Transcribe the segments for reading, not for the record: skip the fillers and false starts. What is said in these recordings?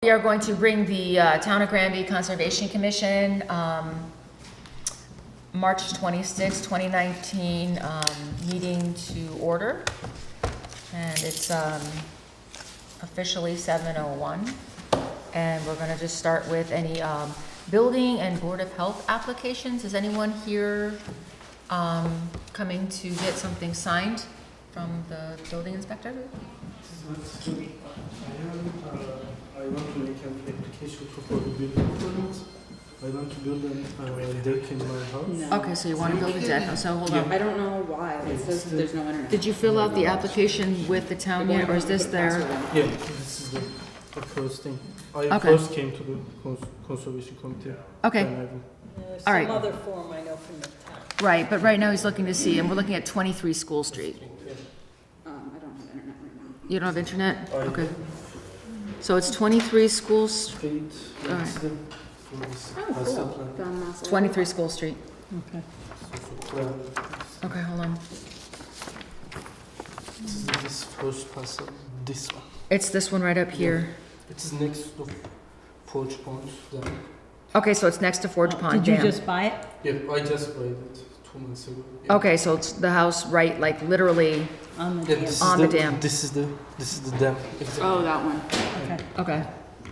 We are going to bring the Town of Granby Conservation Commission March 26, 2019 meeting to order. And it's officially 7:01. And we're going to just start with any building and Board of Health applications. Is anyone here coming to get something signed from the building inspector? I want to make an application for the building permit. I want to build a deck in my house. No. Okay, so you want to build a deck, so hold on. I don't know why, it says there's no internet. Did you fill out the application with the town yet, or is this their? Yeah, this is the first thing. I Okay. first came to the conservation committee. Okay. There's All right. some other form I know from the town. Right, but right now he's looking to see, and we're looking at 23 School Street. I don't have internet right now. You don't have internet? Okay. So it's 23 School, Street. All right. For this Oh, master cool. plan. Found Master. 23 School Street. Okay. Plan. Okay, hold on. This first parcel, this one. It's this one right up here. It is next to porch pond. Okay, so it's next to Forge Pond Did you Dam. just buy it? Yeah, I just bought it 2 months ago. Yeah. Okay, so it's the house right, like literally, On the Yeah, dam? this On is the dam. This is the dam. Exactly. Oh, that one. Okay. okay,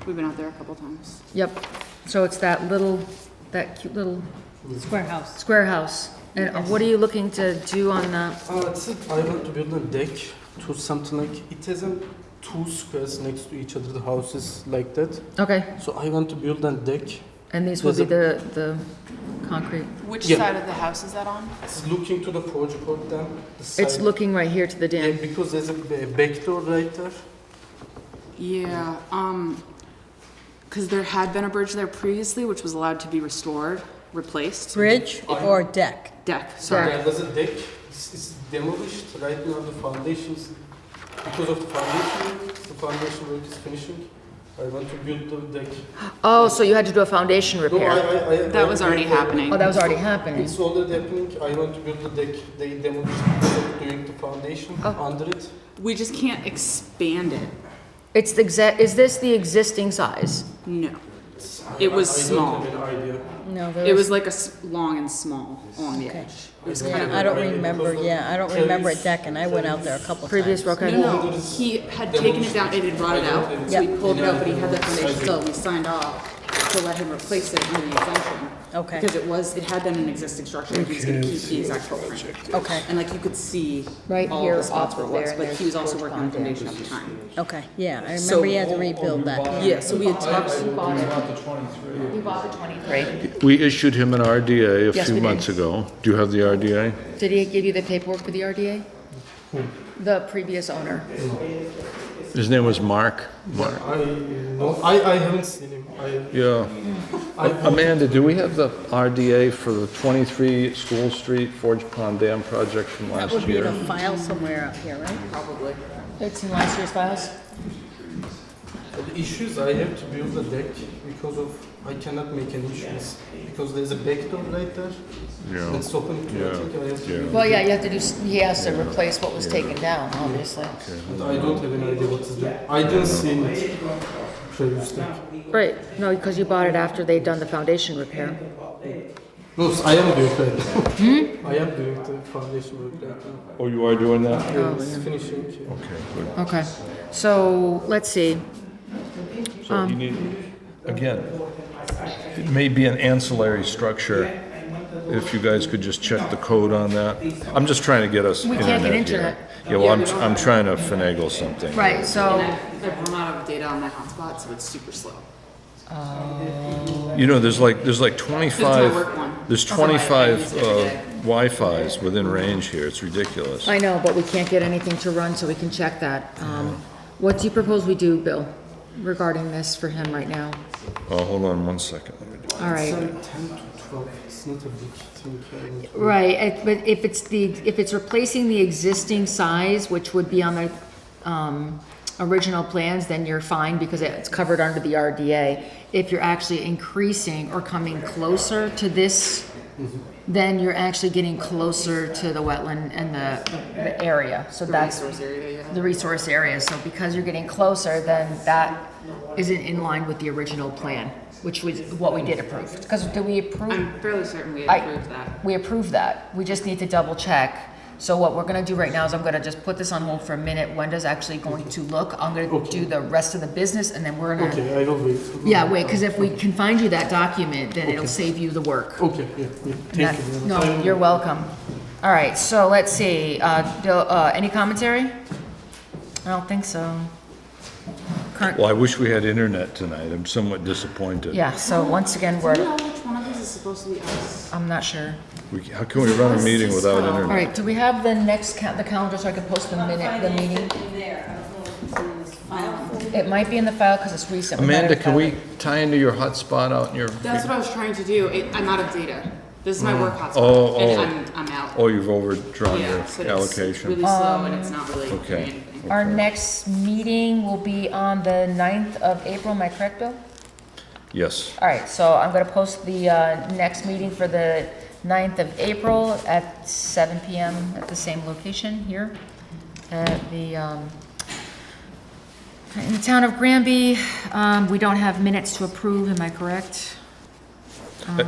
We've been out there a couple times. yep. So it's that little, that cute little Square house. square house. And what are you looking to do on that? That's it. I want to build a deck to something like it has a 2 squares next to each other. The houses like that. Okay, So I want to build a deck. and these will be the concrete. Which Yeah. side of the house is that on? It's looking to the porch pond dam. The It's side. looking right here to the Yeah, dam. because there's a back door right there. Yeah, because there had been a bridge there previously, which was allowed to be restored, replaced. Bridge or deck? Deck, sorry. Yeah, there's a deck. It's demolished right now. The foundations, because of the foundation work is finishing. I want to build the deck. Oh, so you had to do a foundation No, repair? That was already happening. Oh, that was already happening. It's already happening. I want to build the deck. They demolished instead of doing the foundation under it. We just can't expand it. It's the is this the existing size? No. It was I small. don't have an idea. No, there It was like long and small along the Okay. edge. It was I kind of. I don't remember, I don't remember it deck, and I went out there a couple Previous times. rock. No, he had taken it down, it had rotted out, so he pulled it out, but he had the foundation still, we signed off to let him replace it under the exemption. Okay. Because it had been an existing structure, and he was gonna keep the exact footprint. Okay, And like you could see Right all here the spots off where of it there, was, and but there's he was also Forge working on Pond Dam. foundation at the time. okay, yeah, I So- remember he had to rebuild that. Yeah, so we had talked, We bought the 23. We issued him an RDA a Yes, few we did. months ago. Do you have the RDA? Did he give you the paperwork for the RDA? The previous owner. His name was Mark. I haven't seen him. Yeah. Amanda, do we have the RDA for the 23 School Street Forge Pond Dam project from That last would be in a year? file somewhere up here, right? probably. It's in last year's files? The issues I have to build a deck because of I cannot make any issues because there's a back door right there. Yeah. It's open to Yeah. I think I have to Yeah. build Well, yeah, you have to do, he has to replace what was taken down, obviously. But I don't have any idea what to do. I didn't see it previously. Right, no, because you bought it after they'd done the foundation repair. No, I am doing that. I am doing the foundation work right now. Oh, you are doing that? Yeah, it's finishing. Okay, good. Okay, so, let's see. So you need, again, it may be an ancillary structure. If you guys could just check the code on that. I'm just trying to get us We can't get internet internet. here. Yeah, well, I'm trying to finagle something. Right, so, I've run out of data on that hotspot, so it's super slow. You know, there's like This is my 25, work one. there's 25 Wi-Fis within range here. It's ridiculous. I know, but we can't get anything to run, so we can check that. What do you propose we do, Bill, regarding this for him right now? Oh, hold on one second. Let me do All right. It's like 10 to 12. It's not a big thing. Right, but if it's replacing the existing size, which would be on the original plans, then you're fine because it's covered under the RDA. If you're actually increasing or coming closer to this then you're actually getting closer to the wetland and the area. So that's resource area, yeah. the resource area. So because you're getting closer, then that isn't in line with the original plan, which was what we did approve. Because did we approve? I'm fairly certain we I- approved that. We approved that. We just need to double check. So what we're gonna do right now is I'm gonna just put this on hold for a minute. Wenda's actually going to look. I'm gonna do the rest of the business and then we're gonna. Okay, I will wait. Yeah, wait, because if we can find you that document, then it'll save you the work. Okay, yeah, And thank that- you very much. No, you're welcome. All right, so let's see, Bill, any commentary? I don't think so. Current, Well, I wish we had internet tonight. I'm somewhat disappointed. yeah, so once again, Do you we're, know which one of these is supposed to be us? I'm not sure. How can we run a meeting without All internet? right, do we have the next the calendar so I can post the meeting? It might be in the file because it's recent. might Amanda, have can we found it. tie into your hotspot out in your? That's what I was trying to do. I'm out of data. This is my work hotspot, Oh, and I'm out. Oh, you've overdrawn your Yeah, so it's really allocation? slow and it's not really Okay. doing anything. Our next meeting will be on the 9th of April, am I correct, Bill? Yes. All right, so I'm gonna post the next meeting for the 9th of April at 7 PM at the same location here at the, in the town of Granby. We don't have minutes to approve, am I correct?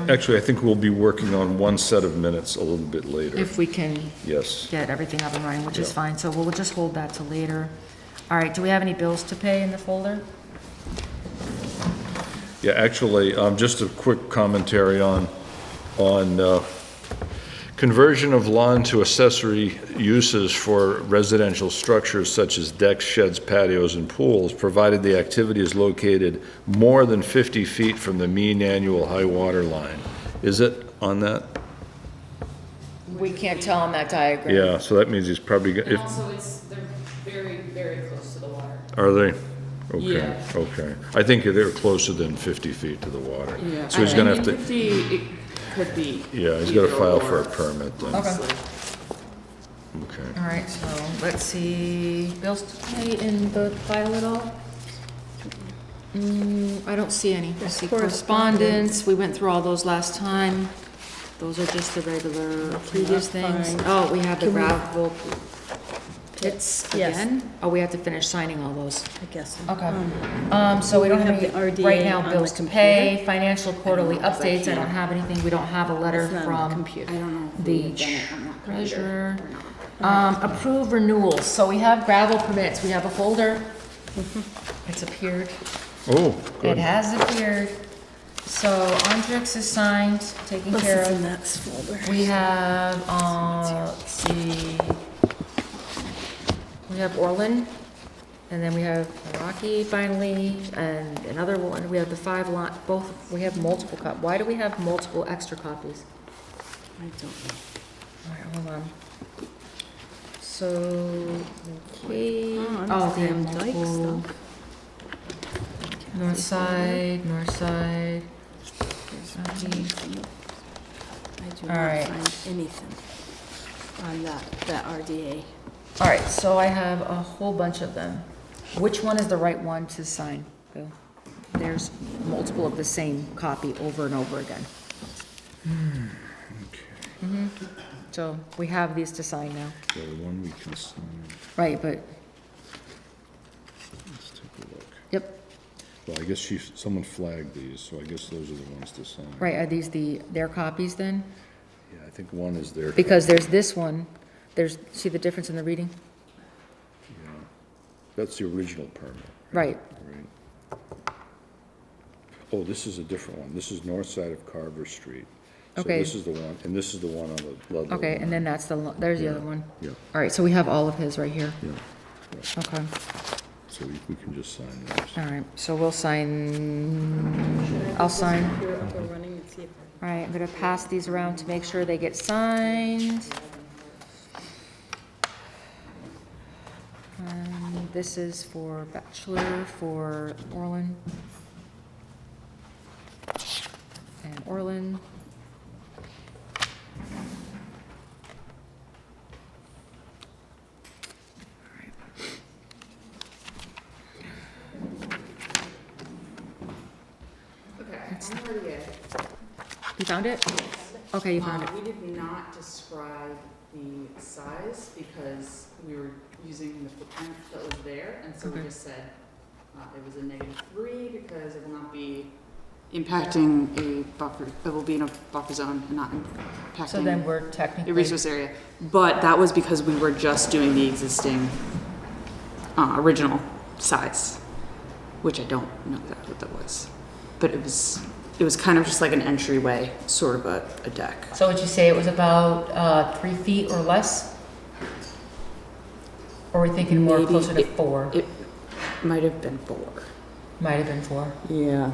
Actually, I think we'll be working on one set of minutes a little bit later. If we can Yes. get everything up and running, which is Yeah. fine, so we'll just hold that till later. All right, do we have any bills to pay in the folder? Yeah, actually, just a quick commentary on conversion of lawn to accessory uses for residential structures such as decks, sheds, patios, and pools, provided the activity is located more than 50 feet from the mean annual high water line. Is it on that? We can't tell on that diagram. Yeah, so that means he's probably, And if, also, they're very, very close to the water. are they? Okay, Yeah. okay. I think they're closer than 50 feet to the water. Yeah. So he's gonna have to, 50, it could be. yeah, he's gotta either file or. for a permit then. Okay. Okay. All right, so let's see, bills to pay in the file at all? I don't see any. I see correspondence, we went through all those last time. Those are just the regular previous things. fine. Oh, we have the Can we- gravel pits Yes. again? Oh, we have to finish signing all those. I guess. Okay. So we don't have have the any, RDA right now, on the bills to pay, financial quarterly updates, I don't have anything, we don't have a letter It's not on the from computer. I don't know. if the we have done it. I'm not quite sure treasurer. or not. Approve renewals, so we have gravel permits, we have a folder. It's appeared, Oh, it good. has appeared. So Andrix is signed, taken This care is in of. that folder. We have, let's see. We have Orland, and then we have Rocky finally, and another one, we have the 5 lot, both, we have multiple why do we have multiple extra copies? I don't know. All right, hold on. So, okay. Oh, Oh, understand okay, dike multiple. stuff. North side, north side. Rocky. I do All not right. find anything on that RDA. All right, so I have a whole bunch of them. Which one is the right one to sign, Bill? There's multiple of the same copy over and over again. So we have these to sign now. So the one we can sign, Right, but, let's take a look. yep, Well, I guess someone flagged these, so I guess those are the ones to sign. right, are these their copies then? Yeah, I think one is there. Because there's this one, see the difference in the reading? Yeah. That's the original permit. Right, Right. Oh, this is a different one. This is north side of Carver Street. So Okay. this is the one, and this is the one on the Ludlow okay, and then line. that's there's the Yeah. other one. Yeah, All right, so we have all of his right here. yeah. Okay, So we can just sign those. all right, so we'll sign, I'll sign. Computer up and running and see if All right, I'm gonna pass these around to make sure they get signed. This is for Bachelor, for Orland. And Orland. Okay, I'm already in. You found it? Okay, you found it. We did not describe the size because we were using the footprint that was there, and so we Okay. just said it was a -3 because it will not be impacting a buffer, it will be in a buffer zone and not impacting. So then we're A technically, resource area, but that was because we were just doing the existing, original size, which I don't know exactly what that was. But it was kind of just like an entryway, sort of a deck. so would you say it was about 3 feet or less? Or are we thinking more Maybe closer to 4? It might have been 4. Might have been 4. Yeah.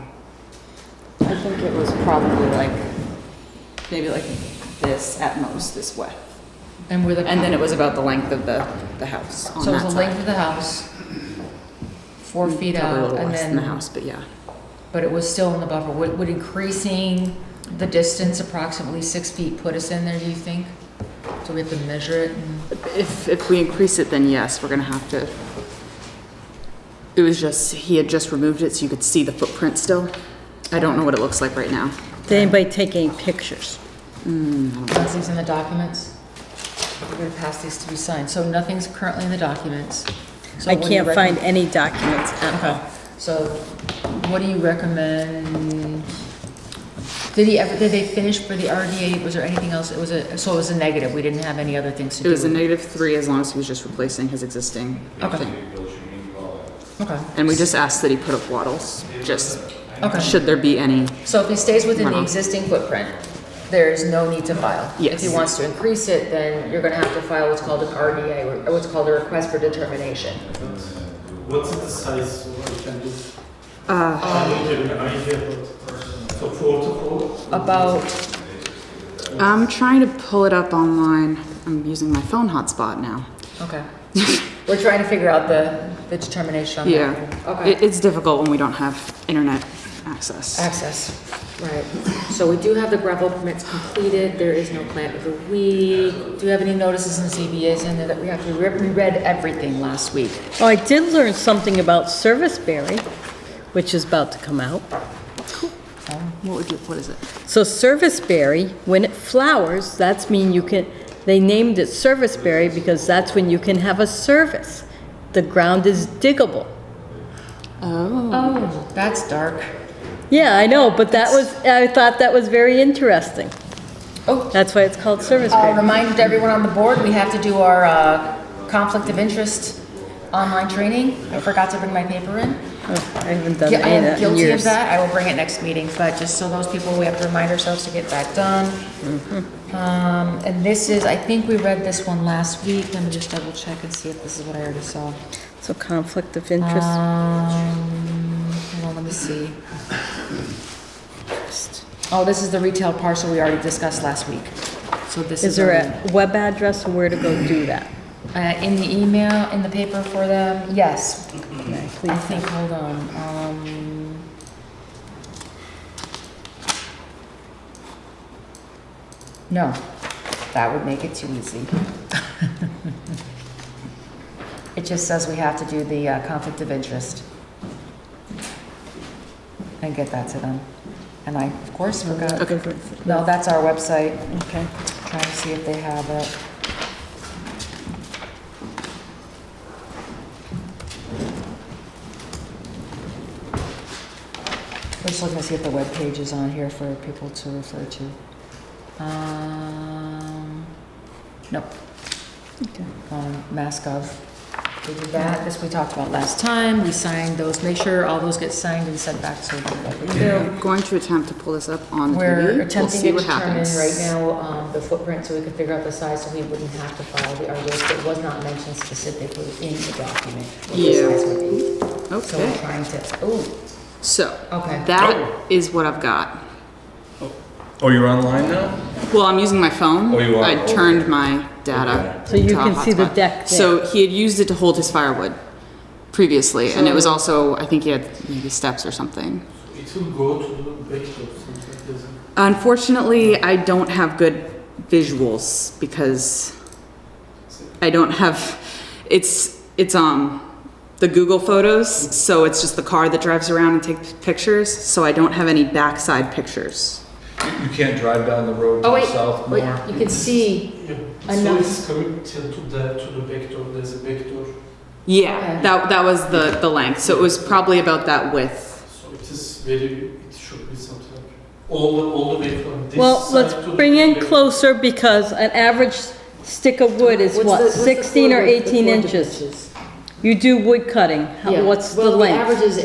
I think it was probably like, maybe like this at most, this width. And we're the. And then it was about the length of the house on So it was that the length side. of the house, 4 feet Probably a out, little and less than the then, house, but yeah. but it was still in the buffer. Would increasing the distance approximately 6 feet put us in there, do you think? So we have to measure it and, If we increase it, then yes, we're gonna have to. It was just, he had just removed it so you could see the footprint still. I don't know what it looks like right now. Did anybody take any pictures? that's these in the documents? We're gonna pass these to be signed. So nothing's currently in the documents. So I what do you can't find recommend? any documents at Okay, all. so what do you recommend? Did they finish for the RDA? Was there anything else? So it was a negative. We didn't have any other things to do. It was a with -3 as long as he was just replacing his existing Okay. thing. Okay. And we just asked that he put up wattles, just Okay. should there be any. So if he stays within the Runoff. existing footprint, there's no need to file. Yes. If he wants to increase it, then you're gonna have to file what's called an RDA, or what's called a request for determination. What's the size of the cantilever? So 4 to 4? About, I'm trying to pull it up online. I'm using my phone hotspot now. okay. We're trying to figure out the determination on that. Yeah. Okay. It's difficult when we don't have internet access. Access, right. So we do have the gravel permits completed, there is no plant of the week. Do you have any notices and CBAs in there that we have to, we read everything last week? Oh, I did learn something about Serviceberry, which is about to come out. What is it? So Serviceberry, when it flowers, that's mean you can, they named it Serviceberry because that's when you can have a service. The ground is diggable. Oh, that's dark. Yeah, I know, but that was, I thought that was very interesting. Oh, That's why it's called Serviceberry. reminder to everyone on the board, we have to do our conflict of interest online training. I forgot to bring my paper in. Oh, I haven't done Yeah, I any of am that in guilty of years. that. I will bring it next meeting, but just so those people, we have to remind ourselves to get that done. And this is, I think we read this one last week. Let me just double check and see if this is what I already saw. So conflict of interest. Hold on, let me see. Oh, this is the retail parcel we already discussed last week. So this Is is. there already- a web address or where to go do that? In the email, in the paper for them, yes. Okay, I please. think, hold on, no, that would make it too easy. It just says we have to do the conflict of interest and get that to them. And I, of course, forgot. Okay. No, that's our website. Okay. Trying to see if they have it. We're just looking to see if the web page is on here for people to refer to. Nope. Okay. MassGov. We did that, this we talked about last time, we signed those, make sure all those get signed and sent back so that we do. I'm going to attempt to pull this up on the TV. We're We'll attempting see to what determine happens. right now, the footprint, so we can figure out the size, so we wouldn't have to file the RDA. It was not mentioned specifically in the document. What the Yeah. size would be. So we're Okay. trying to, oh, So, Okay. that is what I've got. Oh, you're online now? Well, I'm using my phone. Oh, you are? I turned my data. So you to a can see the hotspot. deck there. So he had used it to hold his firewood previously, and it was also, I think he had maybe steps or something. It will go to the back of something, doesn't it? Unfortunately, I don't have good visuals because I don't have, it's the Google Photos, so it's just the car that drives around and takes pictures, so I don't have any backside pictures. You can't drive down the road to Oh, the wait, south wait, more? you can see, Yeah. So Enough. it's coming till to the back door. There's a back door. Yeah, Okay. that was the length, so it was probably about that width. So it is very. It should be something like all the way from this well, side let's to bring the in back. closer because an average stick of wood is what, 16 or 18 inches? You do wood cutting, what's the Well, the length? average is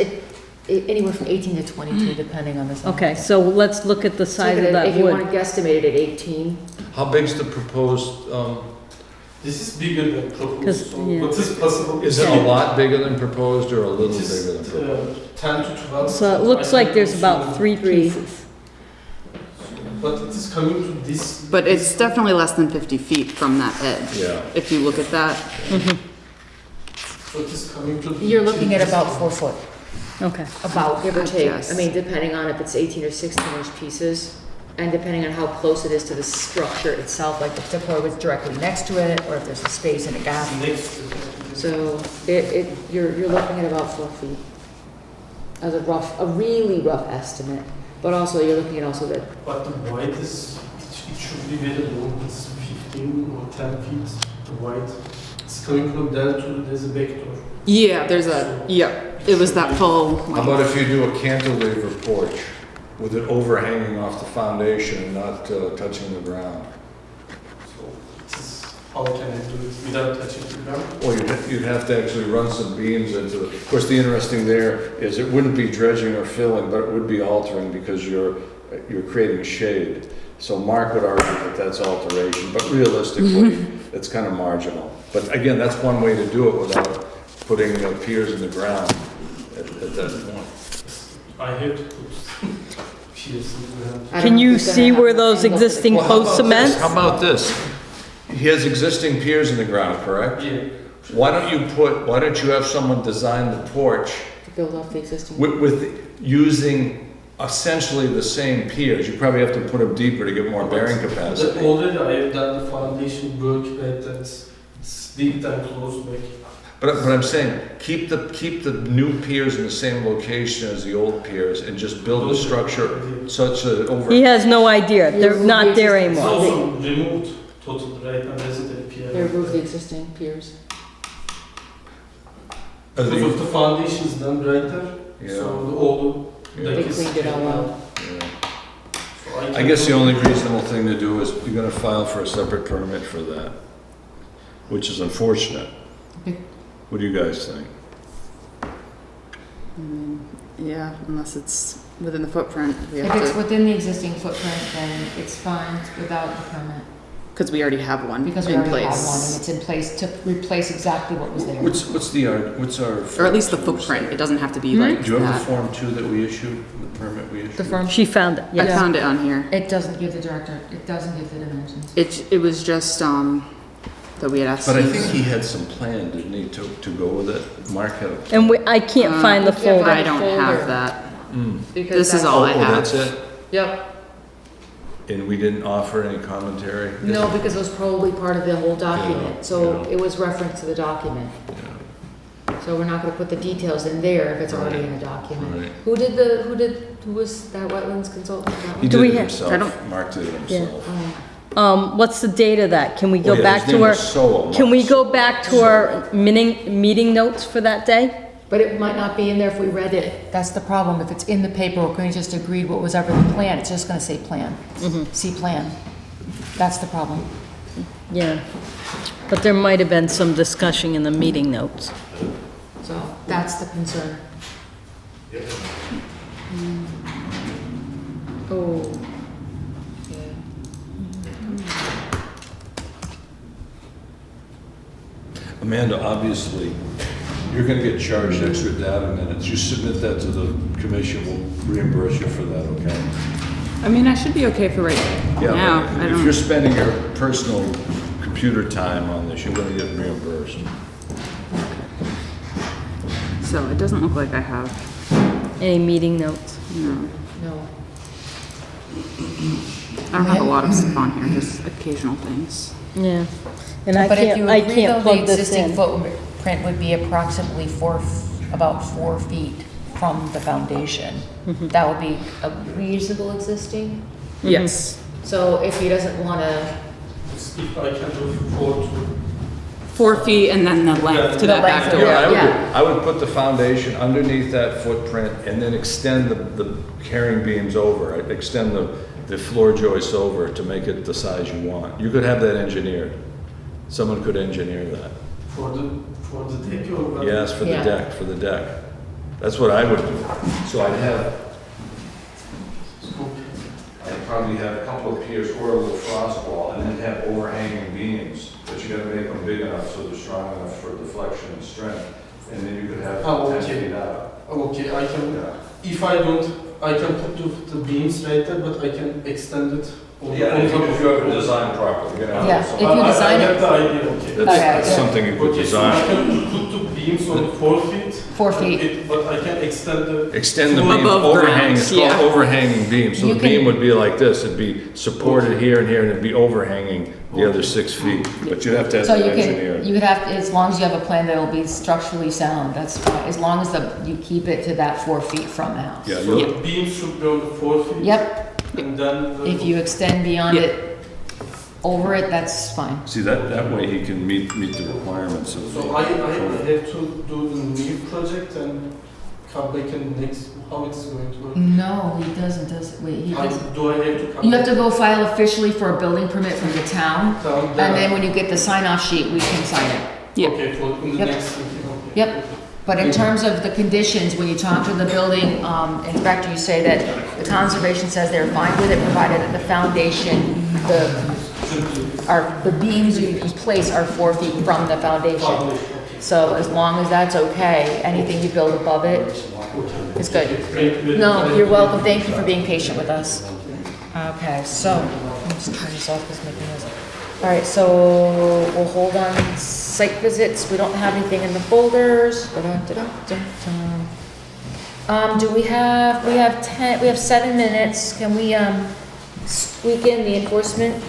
anywhere from 18 to 22, depending on the size. Okay, so let's look at the size of that If you want wood. to guesstimate it at 18, How big's the proposed, This is bigger than 'Cause, proposed. So yeah. what is possible? is it a lot bigger than proposed or a little It is, bigger than proposed? 10 to 12. So it looks like there's about three pieces. But it is coming to this. But it's definitely less than 50 feet from that edge. Yeah. If you look at that. So it is coming to. you're looking at about 4 foot, Okay, about, give or take. Yes. I mean, depending on if it's 18 or 16 inch pieces, and depending on how close it is to the structure itself, like if the floor was directly next to it, or if there's a space and a gap. Next to that. So you're looking at about 4 feet as a really rough estimate. But also, you're looking at also that, But the white is, it should be very long, it's 15 or 10 feet, the white. It's coming from there to, there's a back door. Yeah, it was that full. How about if you do a cantilever porch with it overhanging off the foundation and not touching the ground? So this is, how can I do it without touching the ground? Well, you'd have to actually run some beams into it. Of course, the interesting there is it wouldn't be dredging or filling, but it would be altering because you're creating shade. So Mark would argue that that's alteration, but realistically, it's kind of marginal. But again, that's one way to do it without putting piers in the ground at that point. I have to put piers in the ground. I don't can know you if it's see gonna have where an those angle to the existing Well, how post about this? cement? How about this? He has existing piers in the ground, correct? Yeah. Why don't you have someone design the porch To build off the existing. with using essentially the same piers? You probably have to put them deeper to get more bearing capacity. Already I have done the foundation work, but it's deep and close back. But I'm saying, keep the new piers in the same location as the old piers and just build a structure such that over. He has no idea, they're not there It's anymore. also removed totally right now, isn't it, pier? They remove the existing piers. Because of the foundations done right there, Yeah. so the old. Yeah. They cleaned it all out. Yeah. So I guess the only reasonable thing to do is you're gonna file for a separate permit for that, which is unfortunate. Okay. What do you guys think? Yeah, unless it's within the footprint, we If have it's to, within the existing footprint, then it's fine without the permit, because we already have one because we in already have one, and place. it's in place to replace exactly what was there. What's our? Or at least the footprint, it doesn't have to be like Do you have the that. Form 2 that we issued, the permit we issued? The firm, She found it, I yes. found it on here. it doesn't give the director, it doesn't give the dimensions. It was just, that we had asked. But I Steve. think he had some plan, didn't he, to go with it? Mark had a. And I can't find the You can't folder. I don't folder. have that. Mm. Because This is that's- all I Oh, have. that's it? Yep. And we didn't offer any commentary? No, because it was probably part of the whole document, Yeah, so yeah. it was referenced to the document. Yeah. So we're not gonna put the details in there if it's already in a document. Right. Who was that wetlands consultant? That He one? Do did we it have- himself. I don't- Mark did it Yeah. himself. Oh. What's the date of that? Can we go Oh, yeah, back his to name our, was Sowell, can we Mark go Sowell. back to our meeting notes for that day? But it might not be in there if we read it. That's the problem. If it's in the paperwork, we just agreed what was ever the plan, it's just gonna say plan. See plan. That's the problem. Yeah, but there might have been some discussion in the meeting notes. So that's the concern. Oh. Yeah. Amanda, obviously, you're gonna get charged extra data minutes. You submit that to the commission, we'll reimburse you for that, okay? I mean, I should be okay for right Yeah, now. but I if don't. you're spending your personal computer time on this, you're gonna get reimbursed. So it doesn't look like I have, Any meeting notes? no. No. I don't have a lot of stuff on here, just occasional things. Yeah, and I But if you can't agree though, the plug this existing in. footprint would be approximately about 4 feet from the foundation. That would be a reasonable existing. Yes. So if he doesn't wanna, If I can do 4 to 4 feet and then the length to The that length back to door. it. Yeah, I would put the foundation underneath that footprint and then extend the carrying beams over, extend the floor joists over to make it the size you want. You could have that engineered. Someone could engineer that. for the deck or what? Yes, for the Yeah. deck, for the deck. That's what I would do. So I'd probably have a couple of piers or a little frost wall and then have overhanging beams. But you gotta make them big enough so they're strong enough for deflection and strength. And then you could have Oh, 10 okay. feet out. Okay, I can, Yeah. if I don't, I can put the beams right there, but I can extend it on Yeah, on if top you of if you have it designed properly, you're gonna Yeah, have if you design I it- have the idea, okay. That's Okay. something you could Okay, so I design. can put the beams on 4 feet. 4 feet. But I can extend the. Extend the Above beam, ground, overhang, it's called yeah. overhanging beam. So You the can- beam would be like this, it'd be supported here and here, and it'd be overhanging the other 6 feet. But you'd have to have so that you can, engineered. you could have, as long as you have a plan that'll be structurally sound, that's fine, as long as you keep it to that 4 feet from the house. Yeah, So you'll- the beams should be on the 4 feet. Yep, And then. if you extend beyond Yeah. it, over it, that's fine. See, that way he can meet the requirements of. So I have to do the new project and come back and next, how it's going to work? No, he doesn't, does it? Wait, he doesn't. Do I have to come? You have to go file officially for a building permit from the town, down and then when you get the sign-off sheet, we can sign it. Yeah. Okay, for in the Yep. next meeting, okay. Yep. But in terms of the conditions, when you talk to the building inspector, you say that the conservation says they're fine with it, provided that the foundation, the beams you place are 4 feet from the foundation. Foundation, okay. So as long as that's okay, anything you build above it is good. Thank you. No, you're welcome. Thank you for being patient with us. Okay, so, let me just turn this off, because making noise. All right, so we'll hold on site visits. We don't have anything in the folders. Do we have 7 minutes. Can we, squeak in the enforcement?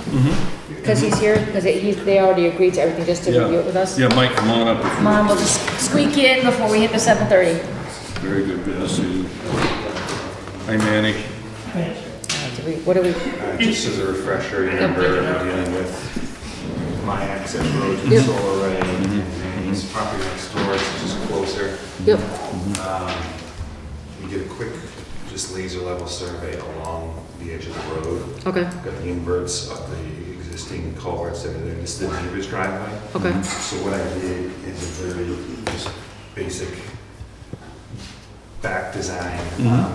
Because he's here, because they already agreed to everything, just to Yeah. review it with us. Yeah, Mike, come on up. if you- Come on, we'll just squeak in before we hit the 7:30. Very good, good to see you. Hi, Manny. What do we, Just as a refresher, you remember we're dealing with my access roads and Yep. solar array, and his property next door, it's just closer. yep, We did a quick, just laser level survey along the edge of the road. okay, Got the inverts of the existing culverts that are there, this is the neighbor's driveway. okay, So what I did is a very just basic back design,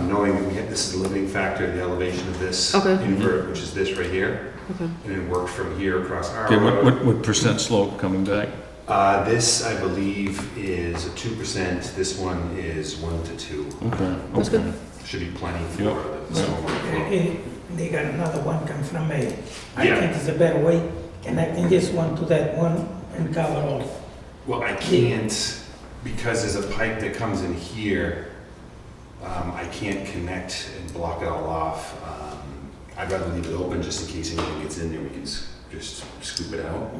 knowing that we had, this is the limiting factor, the elevation of this Okay. invert, which is this right here. okay. And it worked from here across our Okay, road. what percent slope coming back? This, I believe, is a 2%. This one is 1 to 2. Okay. That's good. Should be plenty for Yep. the stormwater flow. They got another one come from me. I Yeah. think it's a better way, connecting this one to that one and cover all. Well, I can't, because there's a pipe that comes in here, I can't connect and block it all off. I'd rather leave it open just in case anything gets in there, we can just scoop it out.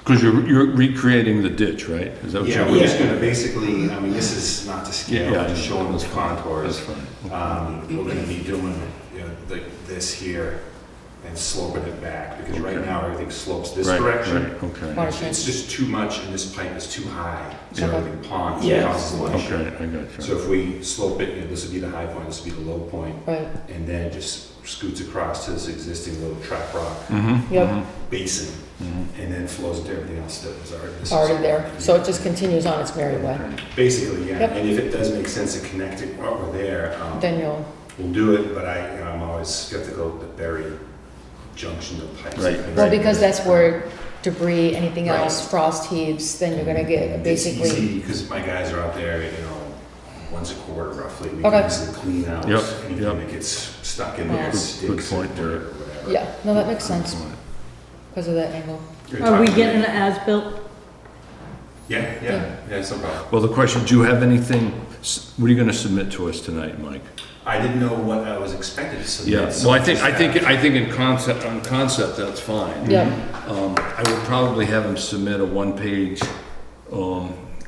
Because you're recreating the ditch, right? Is that what Yeah, you're? we're just gonna basically, I mean, this is not to scale, Yeah, just showing that's the fine. contours. That's fine. We're gonna be doing, you know, like this here and sloping it back, because right Okay. now everything slopes this Right, direction. right, okay. Watershed. It's just too much and this pipe is too high, so Okay. everything ponds, Yeah. causes a lot of Okay, shit. I got So you. if we slope it, you know, this would be the high point, this would be the low point, Right, and then it just scoots across to this existing little trap rock Mm-hmm. yep, basin, and then flows into everything else that was already. this is already there. So it just continues on its merry way. Basically, yeah, Yep. and if it does make sense to connect it over there, Then you'll, we'll do it, but I'm always skeptical of the buried junction of pipes. Right. well, because that's where debris, anything Right. else, frost heaves, then you're gonna get basically, It's easy, because my guys are out there, you know, once a quarter roughly, we Okay. can easily clean out Yep, anything yep. that gets stuck in there, Yeah. Good sticks point, or Derek. whatever. yeah, no, that makes sense, because of that angle. You're Are we talking- getting an as-built? Yeah, it's no problem. Well, the question, do you have anything, what are you gonna submit to us tonight, Mike? I didn't know what I was expected to submit. Yeah, so well, I think just in concept, that's fine. Yeah, I would probably have him submit a one-page,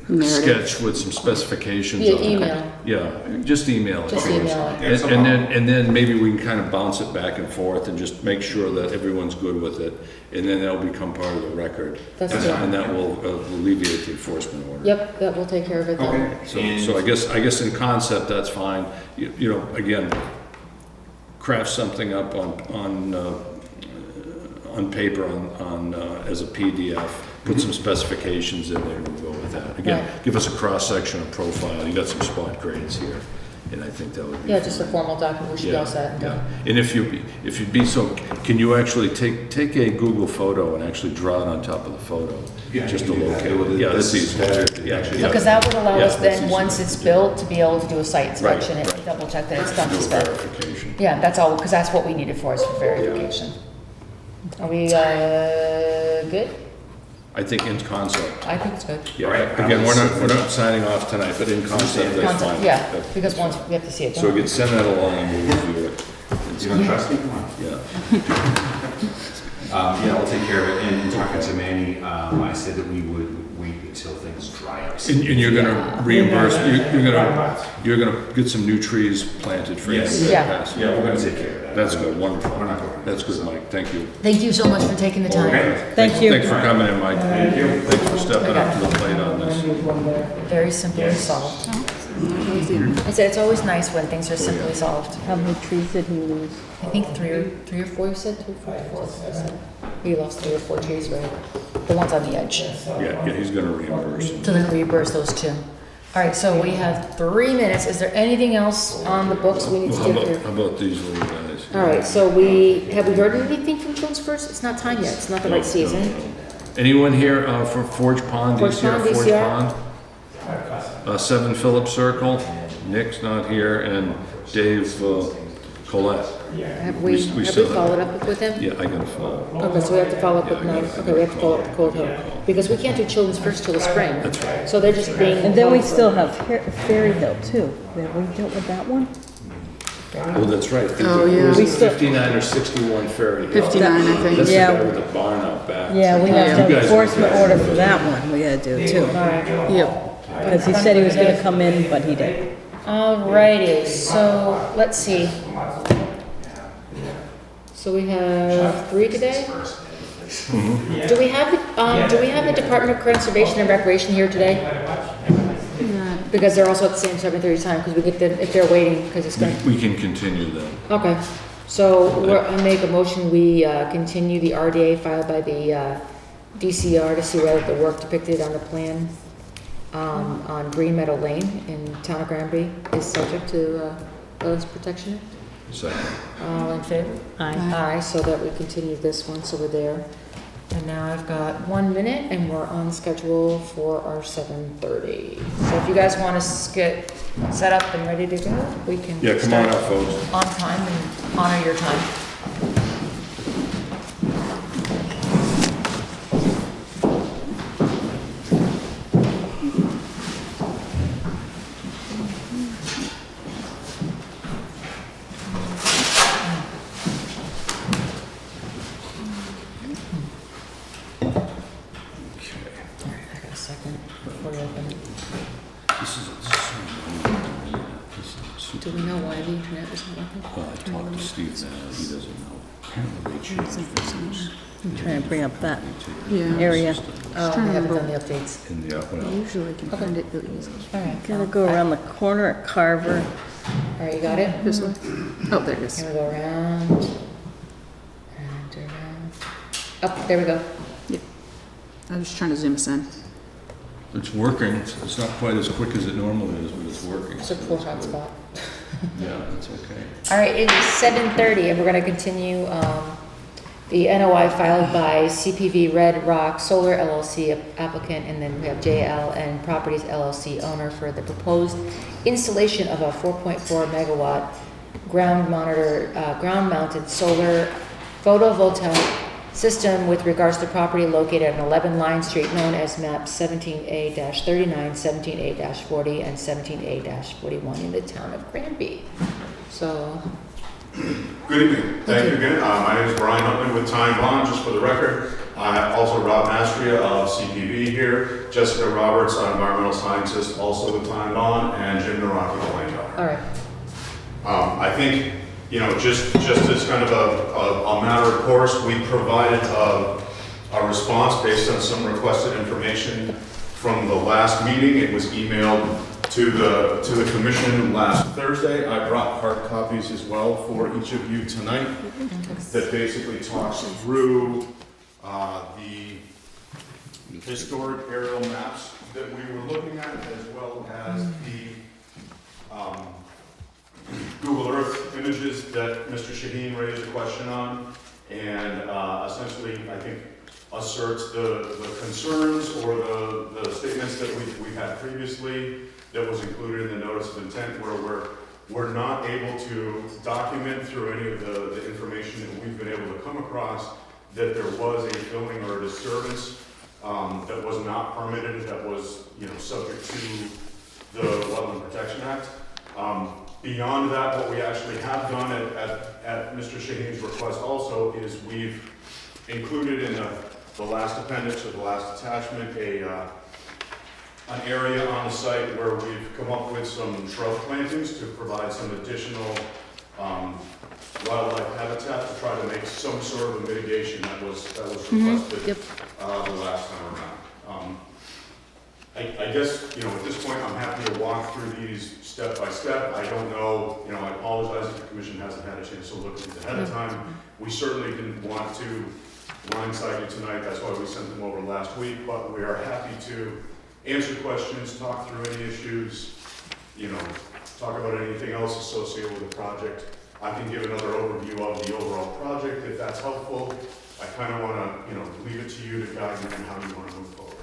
Narrative. sketch with some specifications Via on it. email. Yeah, just email it. Just to us. email it. And then maybe we can kind of bounce it back and forth and just make sure that everyone's good with it. And then that'll become part of the record. That's good. And that will alleviate the enforcement order. Yep, that will take care of it then. So I guess in concept, that's fine. You know, again, craft something up on paper, as a PDF, put some specifications in there and we'll go with that. Again, Right. give us a cross-section of profile. You got some spot grades here, and I think that would be. Yeah, just a formal document, we should be all set and done. And if you'd be so, can you actually take a Google photo and actually draw it on top of the photo? Yeah, Just I to can do that. locate it. Yeah, that's This is easy. better. Yeah, Actually, yeah. Because that would allow Yeah, us that's then, easy once to it's do. built, to be able to do a site inspection Right, and right. double check that it's Do done a to spec. verification. Yeah, that's all, because that's what we needed for, is for verification. Are we, good? I think in concept. I think it's good. Yeah, Right. again, we're not signing off tonight, but in concept, that's Concept, fine. yeah, That- because once we have to see it So we done. can send that along and we'll review it. And You don't trust me? Come on. Yeah, Yeah, I'll take care of it. And in talking to Manny, I said that we would wait until things dry up. and you're gonna reimburse, you're gonna get some new trees planted for you. Yes. Yeah. Yeah, we're gonna take care of that. That's good, wonderful. We're not going. That's good, Mike, thank you. Thank you so much for taking the time. Okay. Thank you. Thanks for coming in, Mike. Thank you. Thanks for stepping up to the plate on this. Very simply solved. I said, it's always nice when things are simply solved. How many trees did he lose? I think three or four, you said? 2 or 4? We lost 3 or 4 trees, right? The ones on the edge. Yeah, he's gonna reimburse. So then reimburse those 2. All right, so we have 3 minutes. Is there anything else on the books we need Well, to how get about, through? how about these little guys? All right, so have we heard anything from Jones First? It's not time yet. It's not the right season. Anyone here for Forge Pond, Forge DCR Pond, Forge DCR? Pond? 7 Phillips Circle, Nick's not here, and Dave Colette. Have we still have- followed up with him? Yeah, I gotta follow. Okay, so we have to follow up with Yeah, I 9, gotta- okay, we have to follow up with Cold Hill. Because we can't do Children's First till the spring. That's right. So they're just being. And then we still have Fairy Hill too. Have we dealt with that one? Oh, that's right. Oh, yeah. We still- 59 or 61 Ferry Hill. 59, I think. That's the Yeah. guy with the barn out back. Yeah, we Yeah. have You to guys- enforcement order for that one, we gotta do too. Yep. Because he said he was gonna come in, but he didn't. Alrighty, so let's see. So we have 3 today? Do we have the Department of Conservation and Recreation here today? Because they're also at the same 7:30 time, because we get them, if they're waiting, because it's gonna, We can continue then. okay. So I make a motion, we continue the RDA filed by the DCR to see whether the work depicted on the plan on Green Meadow Lane in town of Granby is subject to Wetlands Protection Act. Second. All in favor? Aye. Aye, so that we continue this one, so we're there. And now I've got 1 minute and we're on schedule for our 7:30. So if you guys want us to get set up and ready to go, we can. Yeah, come on start up, folks. On time and honor your time. All right, I got a second before you open it. This is Do we know why the internet isn't working? Well, I talked to Steve now, he doesn't know. Apparently they changed things. I'm trying to bring up that Yeah. area. Oh, we haven't done the updates. In the, well, Usually can find it really easily. All right. Gotta go around the corner at Carver. All right, you got it? This way? Oh, there it is. Here we go around. And around. Up, there we go. I was just trying to zoom us in. it's working. It's not quite as quick as it normally is, but it's working. It's a cool hotspot. Yeah, it's okay. All right, it is 7:30 and we're gonna continue, the NOI filed by CPV Red Rock Solar LLC applicant, and then we have JLN Properties LLC owner for the proposed installation of a 4.4 megawatt ground-mounted solar photovoltaic system with regards to property located at 11 Line Street, known as map 17A-39, 17A-40, and 17A-41 in the town of Granby. So, Good evening. Thank you again. My name is Brian Huntman with Time Bond, just for the record. Also Rob Mastria of CPV here, Jessica Roberts, our environmental scientist, also with Time Bond, and Jim Naraki, the land owner. All right. I think, just as kind of a matter of course, we provided a response based on some requested information from the last meeting. It was emailed to the commission last Thursday. I brought hard copies as well for each of you tonight that basically talks through the historic aerial maps that we were looking at, as well as the Google Earth images that Mr. Shaheen raised a question on, and essentially, I think, asserts the concerns or the statements that we've had previously that was included in the notice of intent, where we're not able to document through any of the information that we've been able to come across that there was a filling or a disturbance that was not permitted, that was subject to the Wetland Protection Act. Beyond that, what we actually have done at Mr. Shaheen's request also is we've included in the last appendix or the last attachment an area on the site where we've come up with some shrub plantings to provide some additional wildlife habitat to try to make some sort of a mitigation that was requested the last time around. I guess, at this point, I'm happy to walk through these step by step. I don't know, I apologize if the commission hasn't had a chance to look at these ahead of time. We certainly didn't want to blindside you tonight, that's why we sent them over last week, but we are happy to answer questions, talk through any issues, talk about anything else associated with the project. I can give another overview of the overall project if that's helpful. I kind of want to, leave it to you to guide me on how you want to move forward.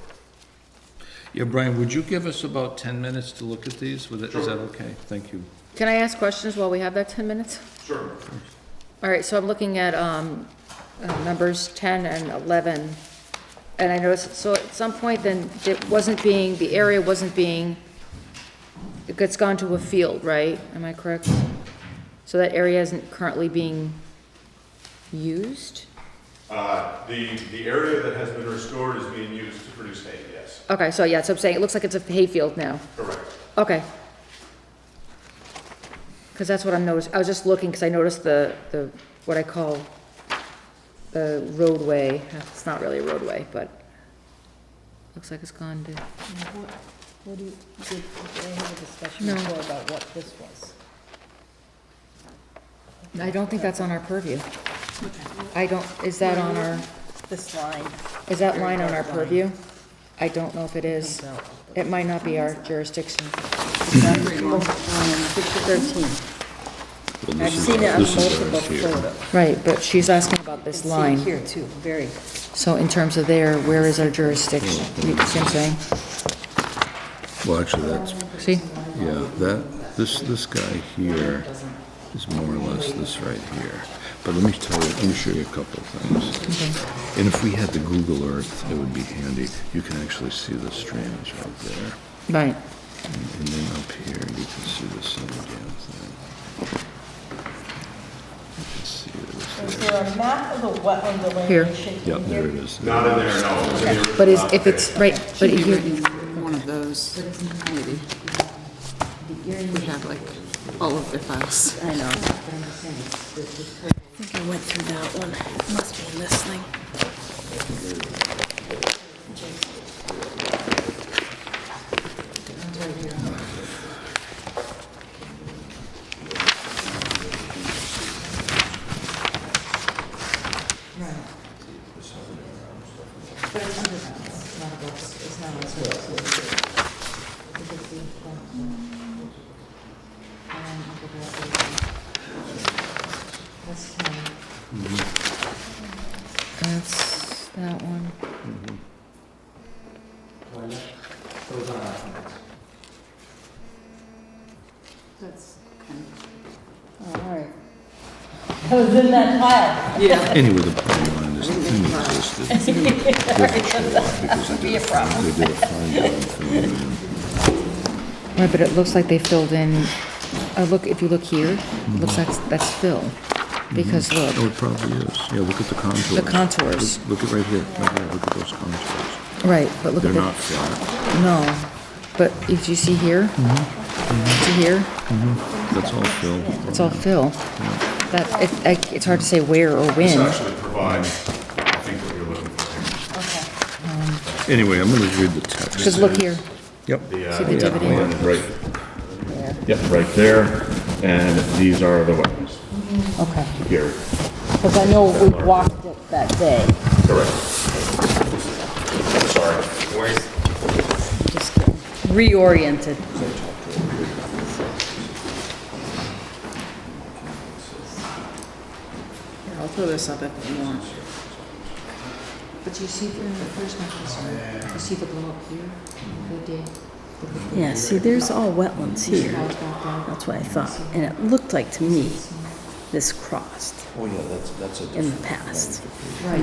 Yeah, Brian, would you give us about 10 minutes to look at these? Is that Sure. okay? Thank you. Can I ask questions while we have that 10 minutes? Sure. All right, so I'm looking at numbers 10 and 11, and I noticed, so at some point then, the area wasn't being, it gets gone to a field, right? Am I correct? So that area isn't currently being used? The area that has been restored is being used to produce hay, yes. Okay, so yeah, so I'm saying, it looks like it's a hayfield now. Correct. Okay. Because that's what I'm noticing, I was just looking, because I noticed the, what I call the roadway, it's not really a roadway, but looks like it's gone to, What do you, did they have a discussion No. before about what this was? I don't think that's on our purview. I don't, is that on our, This line. is that line on our purview? I don't know if it is. It might not be our jurisdiction. Picture 13. I've seen it on multiple photos. Right, but she's asking about this See it line. here too, very. So in terms of there, where is our jurisdiction? You see what I'm saying? Well, actually, that's, See? yeah, this guy here is more or less this right here. But let me show you a couple of things. And if we had the Google Earth, it would be handy. You can actually see the streams right there. Right. And then up here, you can see the same damn thing. You can see it Is there. there a map of the wetland Here. delineation Yeah, in there here? it is. Not in there, no. It was in the But is, original if it's, right, but Should be you, written one of those, maybe. We have like all of their files. I know. I think I went through that one. It must be in this thing. that's that one. That's kind All right. It was in that pile. of. Yeah. Anyway, the bottom line is the thing existed. Doesn't show up because they did a fine job filling it in. Right, but it looks like they filled in, look, if you look here, it looks like that's fill. because Oh, look, it probably is. Yeah, look at the contours. the contours, Look at right here, look at those contours. right, but look They're at the, not flat. no, but if you see here, to here, That's all fill. it's all fill. That, it's hard to say where or This when. actually provides, I think, what you're looking for here. Anyway, I'm gonna read the text. Because look here, Yep. see the divot here? Right. Yep, right there, and these are the wetlands Okay. here. Because I know we walked it that day. Correct. Sorry. Just reoriented. Here, I'll throw this up if you want. But you see, here's my concern. You see the blow up here? The day? Yeah, see, there's all wetlands here. That's what I thought. And it looked like to me this crossed Oh, yeah, that's a in the past. Right.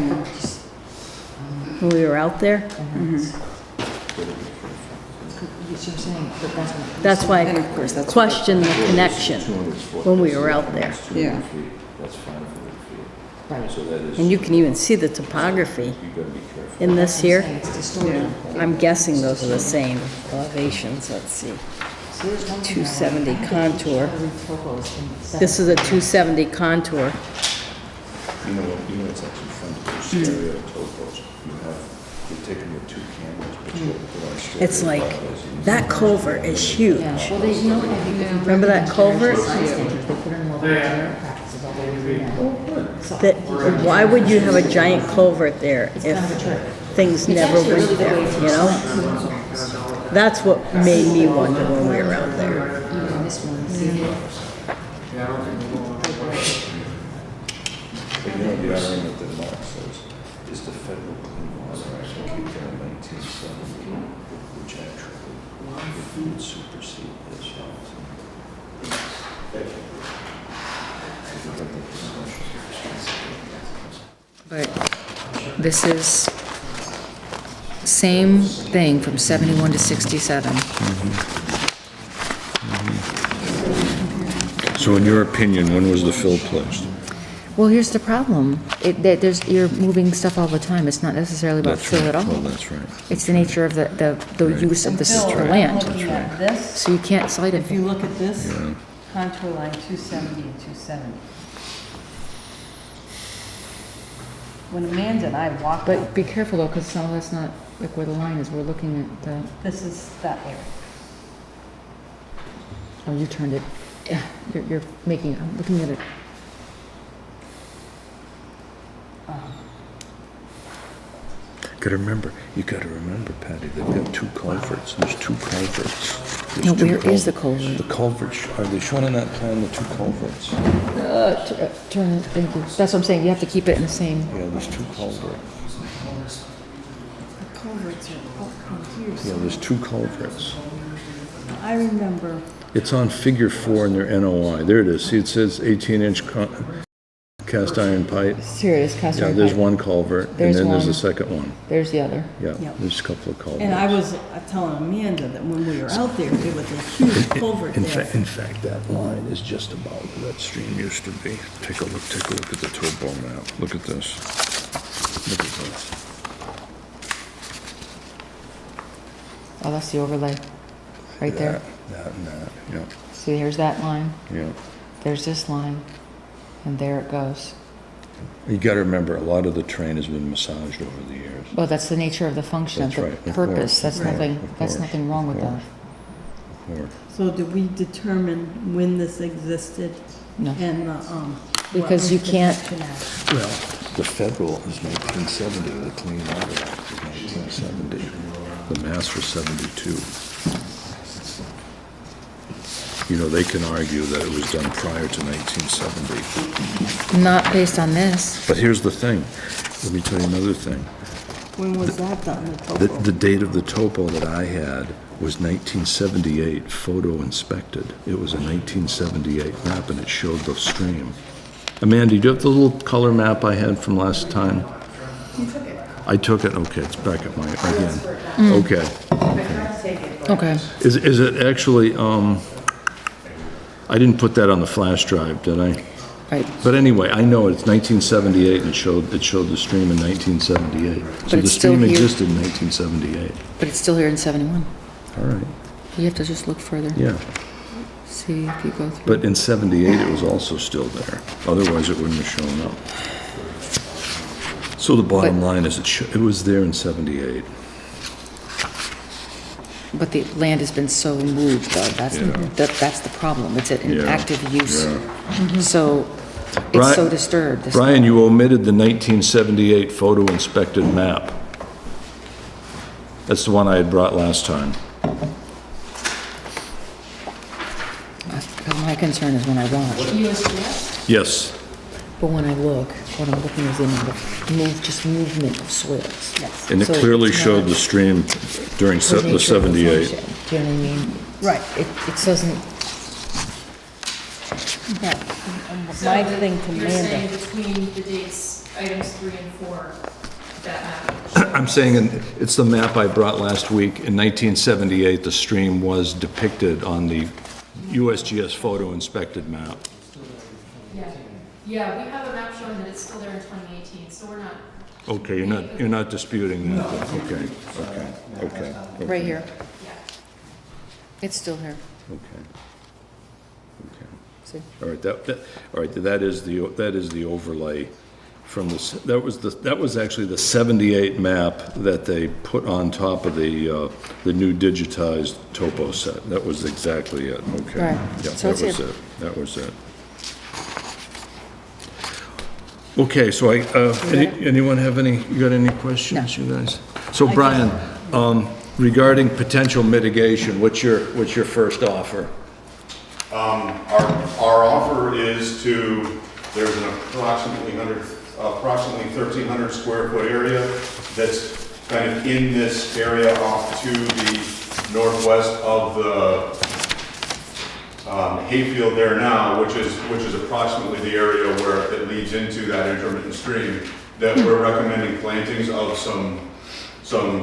When we were out there. You see what I'm saying? But that's what. That's why And of course, I that's. questioned the connection when we were out there. Yeah. That's 500 feet. Right. So that is, And you can even see the topography you gotta be careful. in this here. It's distorted. I'm guessing those are the same elevations. Let's see. 270 contour. This is a 270 contour. You know what's actually fun to do, stereo topos. You're taking your two cameras, but you put on stereo. It's like, that culvert is huge. Well, they, you know, Remember that culvert? That, why would you have a giant culvert there if things never went there, you know? That's what made me wonder when we were out there. even this one, see? But you know, the argument that Mark says is the federal Clean Water Act came down in 1970, which actually would supersede this. But this is same thing from 71 to 67. So in your opinion, when was the fill placed? Well, here's the problem. You're moving stuff all the time. It's not necessarily about fill at all. Well, that's right. It's the nature of the use of the Bill, land. looking at this, So you can't cite it. if you look at this, Yeah. contour line 270 and 270. When Amanda and I walked, But be careful though, because some of that's not, like where the line is, we're looking at the, this is that area. oh, you turned it. Yeah, you're making, I'm looking at it. You gotta remember, Patty, they've got two culverts. There's two culverts. There's No, two where is the culverts. culvert? The culverts, are they shown on that plan, the two culverts? Turn it, thank you. That's what I'm saying, you have to keep it in the same. Yeah, there's two culverts. The culverts are up here. Yeah, there's two culverts. I remember, It's on figure 4 in their NOI. There it is. See, it says 18-inch cast iron pipe. Here it is, cast Yeah, iron there's pipe. one culvert, and There's then there's the one. second one. There's the other. Yeah, Yep. there's a couple of culverts. and I was telling Amanda that when we were out there, there was a huge culvert In there. fact, that line is just about where that stream used to be. Take a look at the topo map. Look at this. Look at this. Oh, that's the overlay, right there. That and that, yeah, See, here's that line, yeah. there's this line, and there it goes. You gotta remember, a lot of the terrain has been massaged over the years. Well, that's the nature of the function, of That's the right, of purpose. course, That's of course, nothing, of that's course, nothing wrong with of that. Or- So did we determine when this existed No, and the, Because you wetlands can't- protection act? Well, the federal is 1970, the Clean Water Act is 1970. The mass was 72. You know, they can argue that it was done prior to 1970. not based on this. But here's the thing, let me tell you another thing. When was that done, the topo? The date of the topo that I had was 1978, photo inspected. It was a 1978 map and it showed the stream. Amanda, do you have the little color map I had from last time? You took it. I took it, okay, it's back at my, again. Okay. Okay. Is it actually, I didn't put that on the flash drive, did I? Right, But anyway, I know it's 1978 and it showed the stream in 1978. So the it's still stream here. existed in 1978. but it's still here in 71. All right, You have to just look further. yeah. See if you go through. But in 78, it was also still there. Otherwise, it wouldn't have shown up. So the bottom line is it was there in 78. But the land has been so moved, though, that's the problem, it's in Yeah. active use. Yeah. So, Bri- it's so disturbed. this Brian, land. you omitted the 1978 photo inspected map. That's the one I had brought last time. Because my concern is when I watch, Yes. but when I look, what I'm looking is the amount of movement of soils. Yes. And it So clearly it's showed not- the stream during For the nature 78. function. Do you know what I mean? Right. It doesn't, Yeah. My thing to You're saying Amanda, between the dates, items 3 and 4, that map. I'm saying, it's the map I brought last week. In 1978, the stream was depicted on the USGS photo inspected map. Yeah, we have a map showing that it's still there in 2018, so we're not. Okay, you're not disputing that? Okay. right here, Yeah. it's still here, Okay. see? All right, all right, that is the overlay from this, that was actually the 78 map that they put on top of the new digitized topo set. That was exactly it, okay. Right, Yeah, so it's that was here. it, that was it. Okay, so anyone have you got any questions, you guys? So Brian, regarding potential mitigation, what's your first offer? Our offer is there's an approximately 1,300 square foot area that's kind of in this area off to the northwest of the hayfield there now, which is approximately the area where it leads into that intermittent stream, that we're recommending plantings of some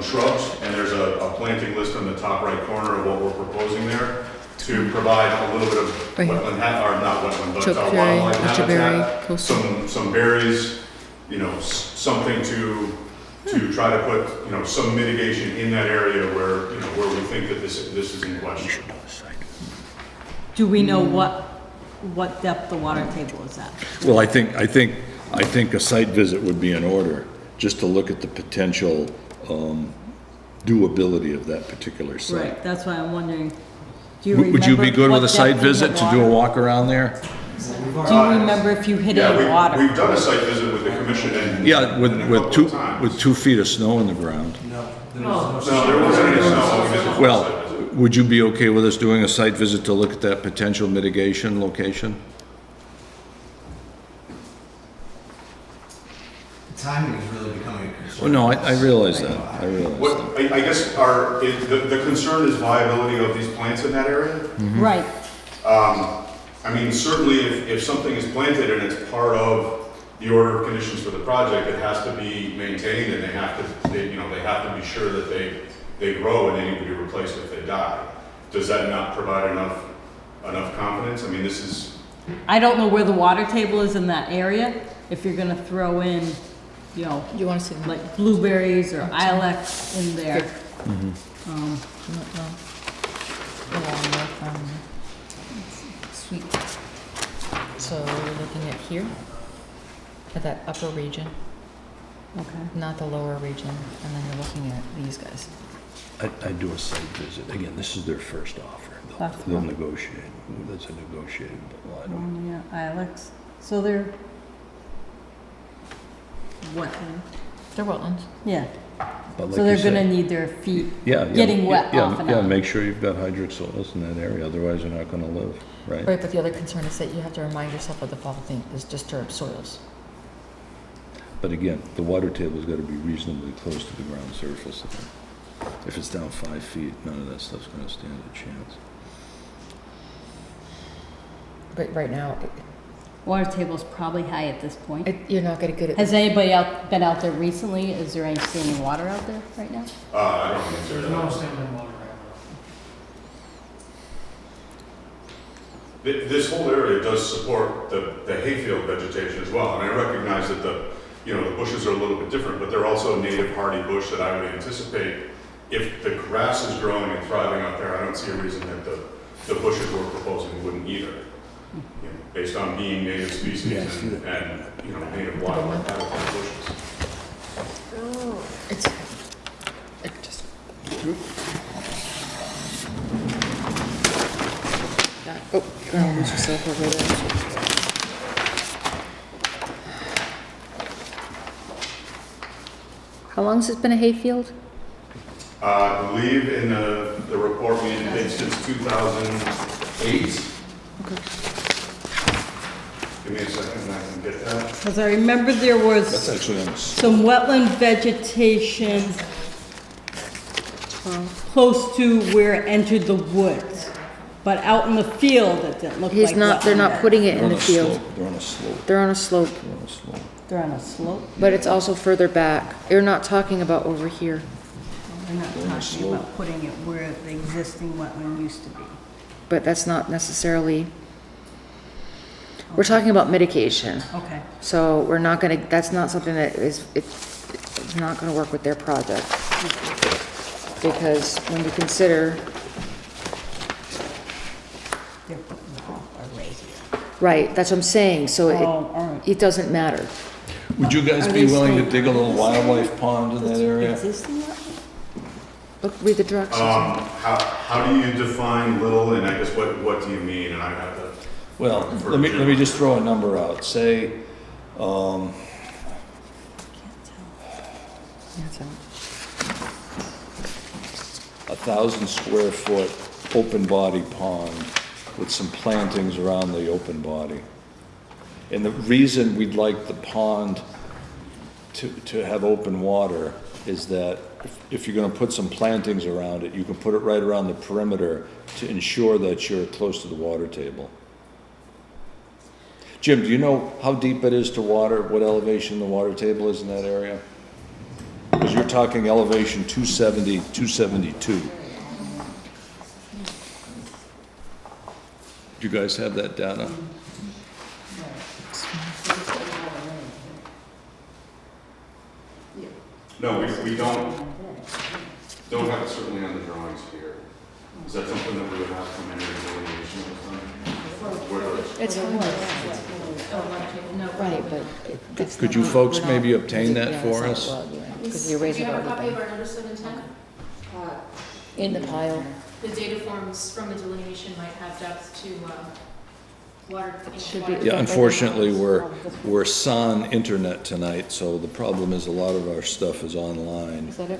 shrubs, and there's a planting list on the top right corner of what we're proposing there to provide a little bit of Right here. wetland, or not wetland, but Chokeberry, wildlife butcherberry, habitat, coastal. some berries, something to try to put, some mitigation in that area where we think that this is in question. do we know what depth the water table is at? Well, I think a site visit would be in order, just to look at the potential doability of that particular site. Right, that's why I'm wondering, do you remember? Would you be good with a what site depth we visit hit to do a water? walk around there? Do you remember if you hit any water? We've done a site visit with the commission and. Yeah, with and a couple of times. with 2 feet of snow on the ground. No, there wasn't any snow. We visited for a Well, site visit. would you be okay with us doing a site visit to look at that potential mitigation location? The timing is really becoming a concern. Oh, no, I realize that, I realize What, that. I guess the concern is viability of these plants in that area. Right, I mean, certainly if something is planted and it's part of the order of conditions for the project, it has to be maintained and they have to be sure that they grow and they need to be replaced if they die. Does that not provide enough confidence? I mean, this is, I don't know where the water table is in that area, if you're gonna throw in, You want to see them? like blueberries or ilex in there. Sweet. So we're looking at here, at that upper region, Okay. not the lower region, and then you're looking at these guys. I'd do a site visit. Again, this is their first offer. That's They'll fine. negotiate. That's a negotiated, well, I don't. Yeah, ilex, so they're wetland, They're wetlands. yeah, But like so they're you say- gonna need their feet Yeah, getting wet yeah, off and yeah, on. make sure you've got hydric soils in that area, otherwise you're not gonna live, right? Right, but the other concern is that you have to remind yourself of the following thing, is disturbed soils. But again, the water table's gotta be reasonably close to the ground surface. If it's down 5 feet, none of that stuff's gonna stand a chance. But right now, Water table's probably high at this point. you're not gonna get it. Has anybody been out there recently? Is there any standing water out there right now? I don't think There's no standing water right This whole area does support the hayfield vegetation as well, and I recognize that the bushes are a little bit different, but they're also a native hardy bush that I would anticipate if the grass is growing and thriving out there, I don't see a reason that the bushes we're proposing wouldn't either. Based on being native species and native wildlife habitat bushes. It's, it just. Oh, lose yourself over there. How long has it been a hayfield? I believe in the report we indicated since 2008. Okay. Give me a second and I can get that. Because I remember there That's was actually on the some wetland vegetation close to where it entered the woods. But out in the field, it didn't look like They're not wetland. putting it They're in on the a field. slope. They're on a slope. They're on a slope, They're on a slope. They're on a slope. but it's also further back. You're not talking about over here. We're not talking about putting it where the existing wetland used to be. But that's not necessarily, we're talking about mitigation. Okay. So we're not gonna, that's not something that it's not gonna work with their project. Because when you consider, They're putting the whole array here. right, that's what I'm saying, so Oh, all right. it doesn't matter. Would you guys be willing to dig a little wildlife pond in that area? Existing wetland? Look, read the directions. How do you define little, and I guess what do you mean? And I have to. Well, let me just throw a number out. Say, That's it. 1,000 square foot open body pond with some plantings around the open body. And the reason we'd like the pond to have open water is that if you're gonna put some plantings around it, you can put it right around the perimeter to ensure that you're close to the water table. Jim, do you know how deep it is to water, what elevation the water table is in that area? Because you're talking elevation 270, 272. Do you guys have that data? No, we don't have it certainly on the drawings here. Is that something that we would have from any delineation of the It's fine. Right, but it's Could not- you folks we're not- maybe obtain that yeah, for it's not us? allowed, yeah, Because the Do arrays you have have a copy already of been our notice of intent? in the pile. The data forms from the delineation might have depth to water. Should be- Yeah, unfortunately, we're sans internet tonight, so the problem is a lot of our stuff is online. Is that it?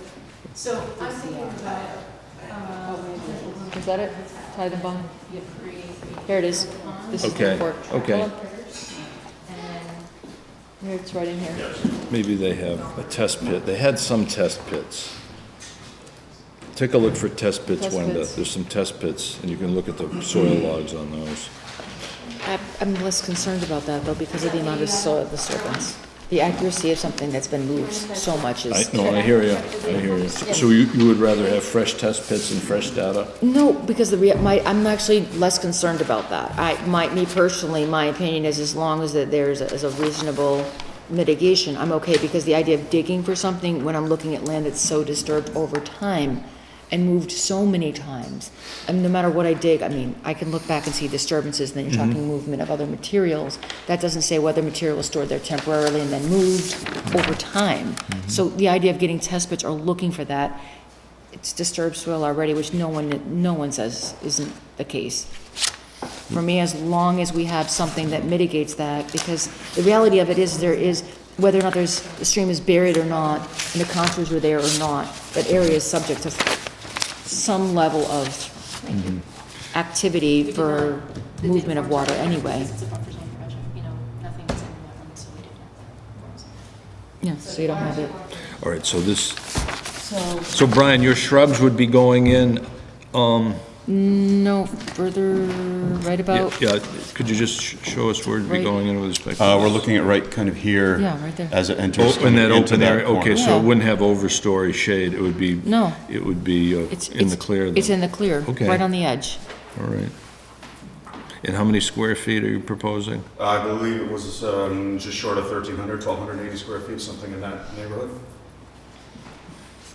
So I'm thinking about, Is that it? Tie the bond? you create Here it is. This is the Okay, porch. okay. and Here, it's right in here. Maybe they have a test pit. They had some test pits. Take a look for test pits, Test Wenda. pits. There's some test pits, and you can look at the soil logs on those. I'm less concerned about that though because of the amount of soil disturbance. The accuracy of something that's been moved so much is. I hear you, I hear you. So you would rather have fresh test pits and fresh data? No, because I'm actually less concerned about that. Me personally, my opinion is as long as that there's a reasonable mitigation, I'm okay, because the idea of digging for something when I'm looking at land that's so disturbed over time and moved so many times, and no matter what I dig, I mean, I can look back and see disturbances, and then you're talking movement of other materials. That doesn't say whether material was stored there temporarily and then moved over time. So the idea of getting test pits or looking for that, it's disturbed soil already, which no one says isn't the case. For me, as long as we have something that mitigates that, because the reality of it is whether or not the stream is buried or not, and the contours are there or not, that area is subject to some level of activity for movement of water anyway. It's a buffer zone project, nothing's in wetlands, so we didn't. Yeah, so you don't have it. All right, so Brian, your shrubs would be going in, No, further, right about, yeah, could you just show us where it'd be Right. going in with respect to? We're looking at right kind of here. Yeah, right there. As it enters Oh, in that into open that area, okay, corner. so Yeah. it wouldn't have overstory shade, it would be. No. It would be it's in the clear then? It's in the clear, Okay. right on the edge. All right. And how many square feet are you proposing? I believe it was just short of 1,300, 1,280 square feet, something in that neighborhood.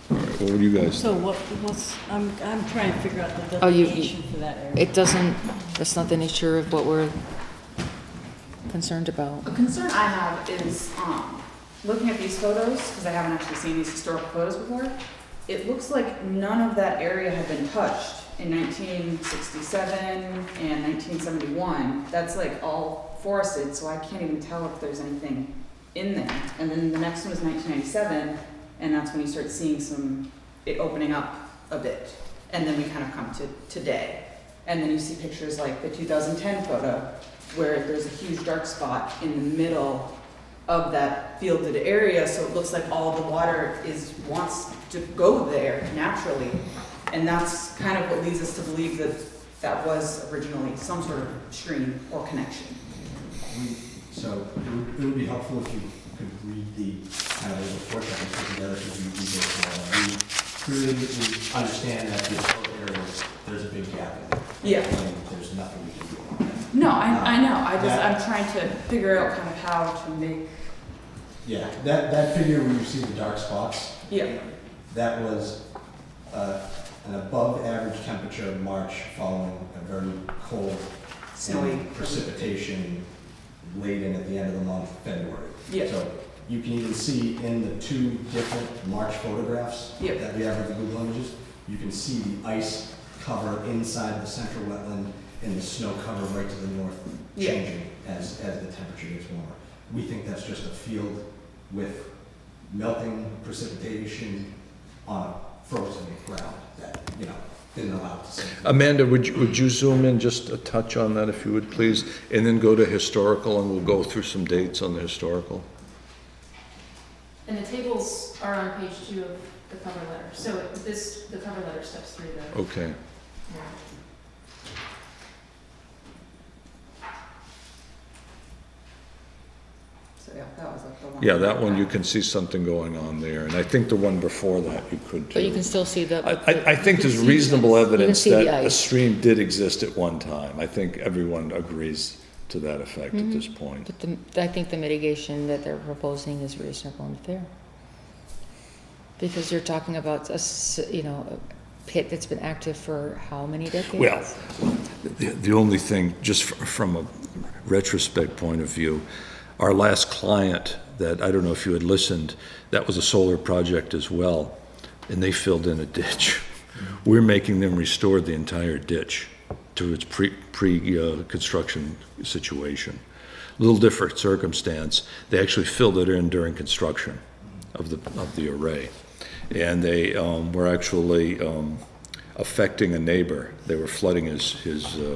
All right, what do you guys So think? what's, I'm trying to figure out the Oh, you- delineation for that area. It doesn't, that's not the nature of what we're concerned about. A concern I have is, looking at these photos, because I haven't actually seen these historical photos before, it looks like none of that area had been touched in 1967 and 1971. That's like all forested, so I can't even tell if there's anything in there. And then the next one is 1997, and that's when you start seeing it opening up a bit. And then we kind of come to today. And then you see pictures like the 2010 photo, where there's a huge dark spot in the middle of that fielded area, so it looks like all the water wants to go there naturally. And that's kind of what leads us to believe that that was originally some sort of stream or connection. So it would be helpful if you could read the kind of the report that we put together, because we clearly understand that the whole area, there's a big gap in it. Yeah. And there's nothing we can do about that. No, I know, I'm trying to figure out kind of how to make, Yeah, that figure where you see the dark spots, yeah, that was an above average temperature in March following a very cold snowy. and precipitation late in at the end of the month, February. Yeah. So you can even see in the two different March photographs Yep. that we have of the Google images, you can see the ice cover inside the central wetland and the snow cover right to the north Yeah. changing as the temperature gets warmer. We think that's just a field with melting precipitation on a frozen ground that, didn't allow it to sink. Amanda, would you zoom in just a touch on that if you would, please? And then go to historical, and we'll go through some dates on the historical. And the tables are on page 2 of the cover letter. So the cover letter steps through the. Okay. Yeah. So yeah, that was like the one. Yeah, that one, you can see something going on there, and I think the one before that you could too. But you can still see the. I think there's reasonable evidence see the that a ice. stream did exist at one time. I think everyone agrees to that effect at this point. But I think the mitigation that they're proposing is reasonable and fair. Because you're talking about a pit that's been active for how many decades? Well, the only thing, just from a retrospect point of view, our last client that, I don't know if you had listened, that was a solar project as well, and they filled in a ditch. We're making them restore the entire ditch to its pre-construction situation. A little different circumstance. They actually filled it in during construction of the array. And they were actually affecting a neighbor. They were flooding his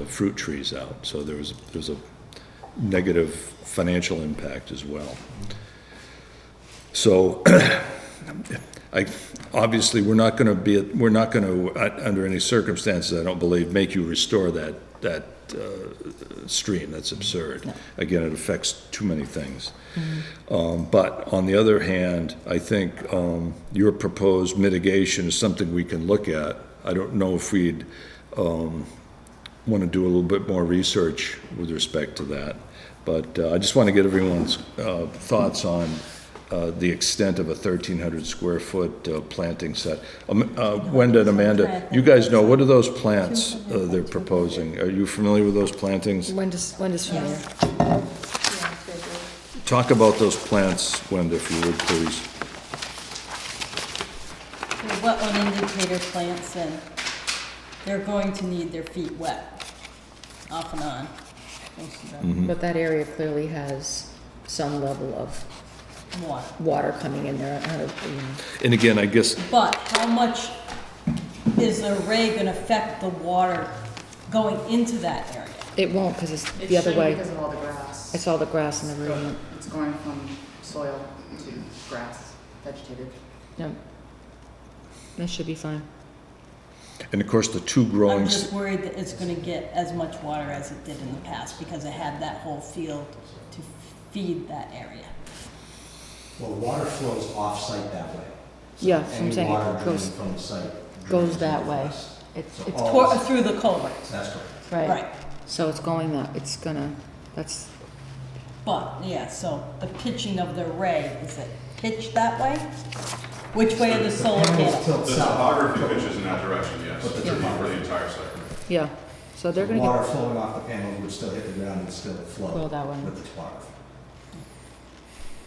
fruit trees out. So there was a negative financial impact as well. So obviously we're not going to under any circumstances, I don't believe, make you restore that stream. That's absurd. No. Again, it affects too many things. But on the other hand, I think your proposed mitigation is something we can look at. I don't know if we'd want to do a little bit more research with respect to that. But I just want to get everyone's thoughts on the extent of a 1,300 square foot planting set. Wenda and Amanda, you guys know, what are those plants they're proposing? Are you familiar with those plantings? Wenda's familiar. Talk about those plants, Wenda, if you would, please. The wetland indicator plants, and they're going to need their feet wet, off and on. Most of them. But that area clearly has some level of water coming in there. And again, I guess, But how much is the array going to affect the water going into that area? It won't, because it's the other way. Because of all the grass. It's all the grass in the room. It's going from soil to grass, vegetated. No. That should be fine. and of course, the two growing. I'm just worried that it's going to get as much water as it did in the past, because it had that whole field to feed that area. Well, water flows off-site that way. So Yeah, so I'm saying any water it driven goes- from the site goes drains that way. northwest. It's So all- Through the culvert. That's correct. right. Right. So it's going that, it's gonna, that's, But, yeah, so the pitching of the array, is it pitched that way? Which way are the solar panels? Tilt The south. topography pitches in that direction, yes, But the for the topography- entire site. yeah, so they're gonna Water get, flowing off the panel would still hit the ground and still Flow flow that way. with the topography.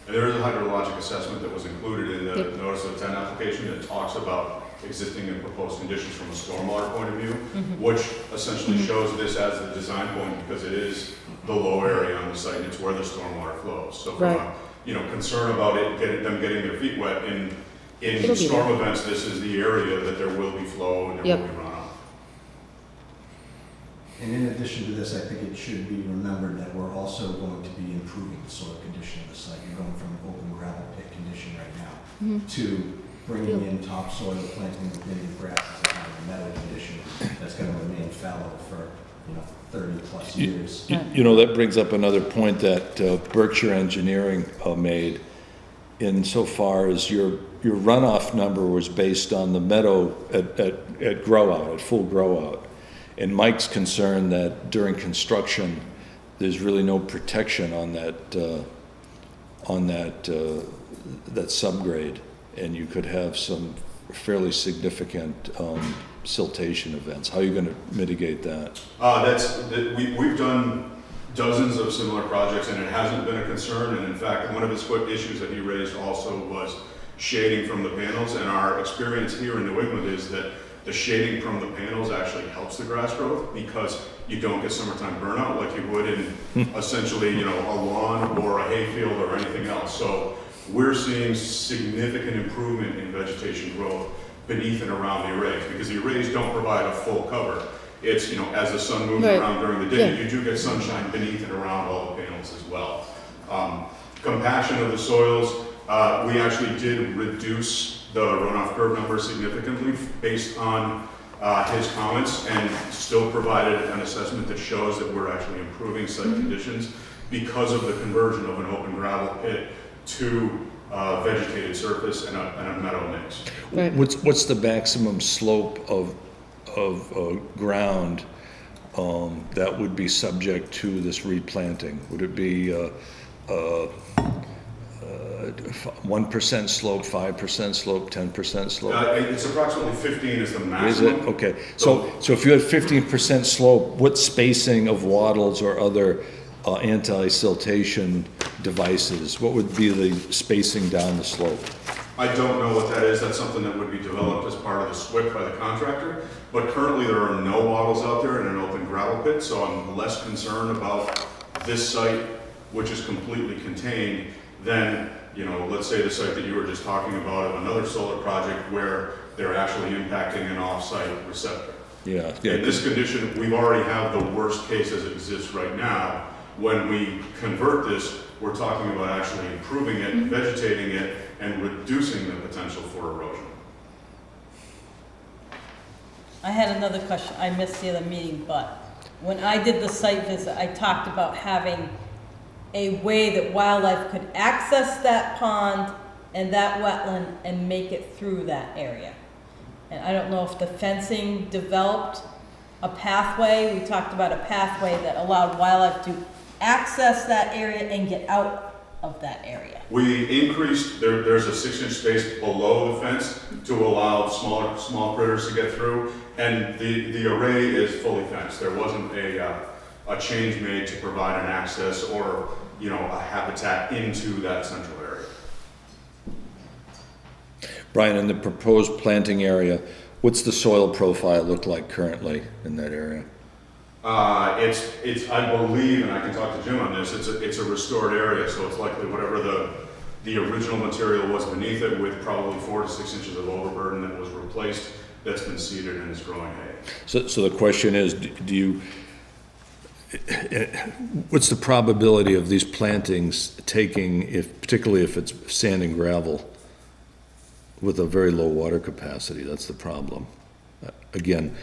And there is a hydrologic assessment that was included in the Yep. notice of intent application that talks about existing and proposed conditions from a stormwater point of view, which essentially shows this as the design point because it is the low area on the site and it's where the stormwater flows. So from Right. a, concern about them getting their feet wet in It'll be storm there. events, this is the area that there will be flow and there Yep. will be runoff. And in addition to this, I think it should be remembered that we're also going to be improving the soil condition of the site. You're going from an open gravel pit condition right now to bringing in topsoil, planting with native grasses and having a meadow condition that's going to remain fallow for, 30 plus years. That brings up another point that Berkshire Engineering made insofar as your runoff number was based on the meadow at grow out, at full grow out. And Mike's concerned that during construction, there's really no protection on that subgrade, and you could have some fairly significant siltation events. How are you going to mitigate that? We've done dozens of similar projects and it hasn't been a concern. And in fact, one of his issues that he raised also was shading from the panels. And our experience here in New England is that the shading from the panels actually helps the grass growth because you don't get summertime burnout like you would in essentially, a lawn or a hayfield or anything else. So we're seeing significant improvement in vegetation growth beneath and around the arrays because the arrays don't provide a full cover. It's, as the sun moves Right. around during the day, Yeah. you do get sunshine beneath and around all the panels as well. Compaction of the soils, we actually did reduce the runoff curve number significantly based on his comments and still provided an assessment that shows that we're actually improving site conditions because of the conversion of an open gravel pit to vegetated surface and a meadow mix. Right. What's the maximum slope of ground that would be subject to this replanting? Would it be 1% slope, 5% slope, 10% slope? It's approximately 15 is the Is maximum. it? Okay. So if you had 15% slope, what spacing of wattles or other anti-siltation devices, what would be the spacing down the slope? I don't know what that is. That's something that would be developed as part of the SWIP by the contractor. But currently there are no wattles out there in an open gravel pit, so I'm less concerned about this site, which is completely contained, than, let's say the site that you were just talking about of another solar project where they're actually impacting an off-site receptor. Yeah. In this condition, we've already have the worst case as it exists right now. When we convert this, we're talking about actually improving it, vegetating it, and reducing the potential for erosion. I had another question, I missed the other meeting, but when I did the site visit, I talked about having a way that wildlife could access that pond and that wetland and make it through that area. And I don't know if the fencing developed a pathway, we talked about a pathway that allowed wildlife to access that area and get out of that area. We increased, there's a 6-inch space below the fence to allow small critters to get through, and the array is fully fenced. There wasn't a change made to provide an access or, a habitat into that central area. Brian, in the proposed planting area, what's the soil profile look like currently in that area? It's I believe, and I can talk to Jim on this, it's a restored area, so it's likely whatever the original material was beneath it with probably 4 to 6 inches of overburden that was replaced, that's been seeded and is growing hay. So the question is, what's the probability of these plantings taking, particularly if it's sand and gravel, with a very low water capacity? That's the problem. Again,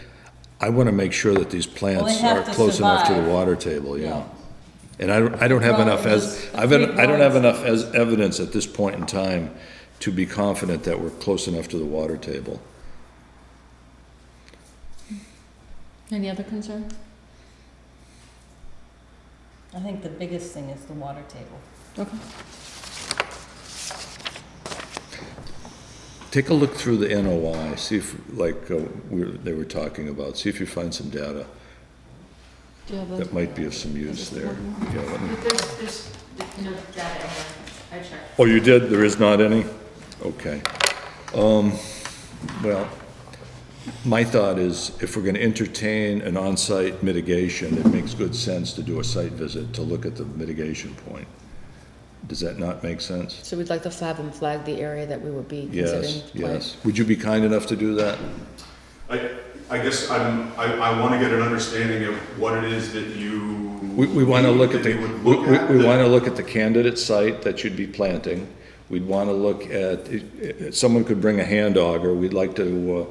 I want to make sure that these plants have are to close enough to the survive. water table, yeah. Yeah. And I don't have Well, enough those I don't have enough evidence at this point in time to be confident that we're close enough to the water table. any other concern? I think the biggest thing is the water table. Okay. Take a look through the NOI, see if, like, they were talking about, see if you find some data that might be of some use there. Yeah, let me- But there's no data in there. I checked. Oh, you did? There is not any? Okay. Well, my thought is, if we're gonna entertain an on-site mitigation, it makes good sense to do a site visit to look at the mitigation point. Does that not make sense? So we'd like to have them flag the area that we would be Yes, considering. plant. yes. Would you be kind enough to do that? I guess I want to get an understanding of what it is that you. We wanna look at that the, you would look at we that- wanna look at the candidate site that you'd be planting. We'd wanna look at, someone could bring a hand auger. We'd like to